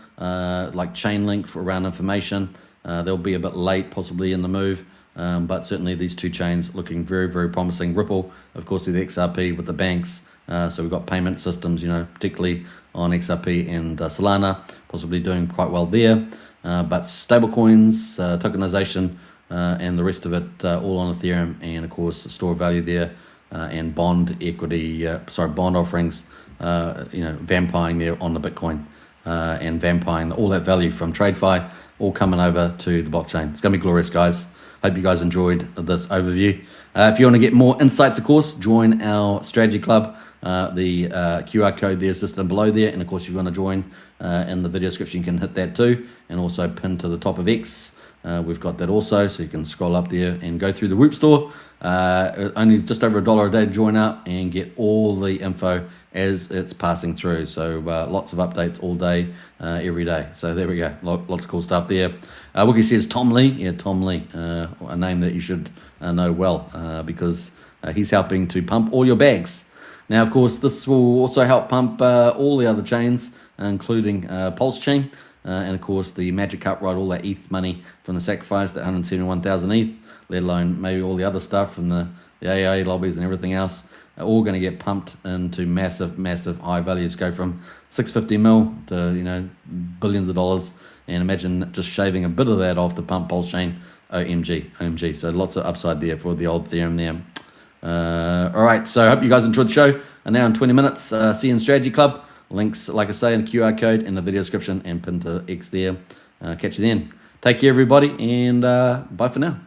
like Chainlink for around information. They'll be a bit late possibly in the move, but certainly these two chains looking very, very promising. Ripple, of course, is the XRP with the banks. So we've got payment systems, particularly on XRP and Solana, possibly doing quite well there. But stablecoins, tokenization, and the rest of it all on Ethereum, and of course the store of value there, and bond offerings, vampiring there on the Bitcoin, and vampiring all that value from TradeFi, all coming over to the blockchain. It's going to be glorious, guys. Hope you guys enjoyed this overview. If you want to get more insights, of course, join our strategy club. The QR code there is just below there, and of course if you want to join in the video description, you can hit that too, and also pin to the top of X. We've got that also, so you can scroll up there and go through the Whoop store. Only just over $1 a day to join up and get all the info as it's passing through. So lots of updates all day, every day. So there we go, lots of cool stuff there. Wookie says Tom Lee. Yeah, Tom Lee, a name that you should know well because he's helping to pump all your bags. Now, of course, this will also help pump all the other chains, including Pulse Chain. And of course the Magic Cup, right, all that ETH money from the sacrifice, that 171,000 ETH, let alone maybe all the other stuff from the AA lobbies and everything else, are all going to get pumped into massive high values. Go from 650 mil to billions of dollars, and imagine just shaving a bit of that off to pump Pulse Chain. OMG. So lots of upside there for the old Ethereum there. All right, so I hope you guys enjoyed the show. And now in 20 minutes, see you in Strategy Club. Links, like I say, in the QR code in the video description and pin to X there. Catch you then. Take care, everybody, and bye for now.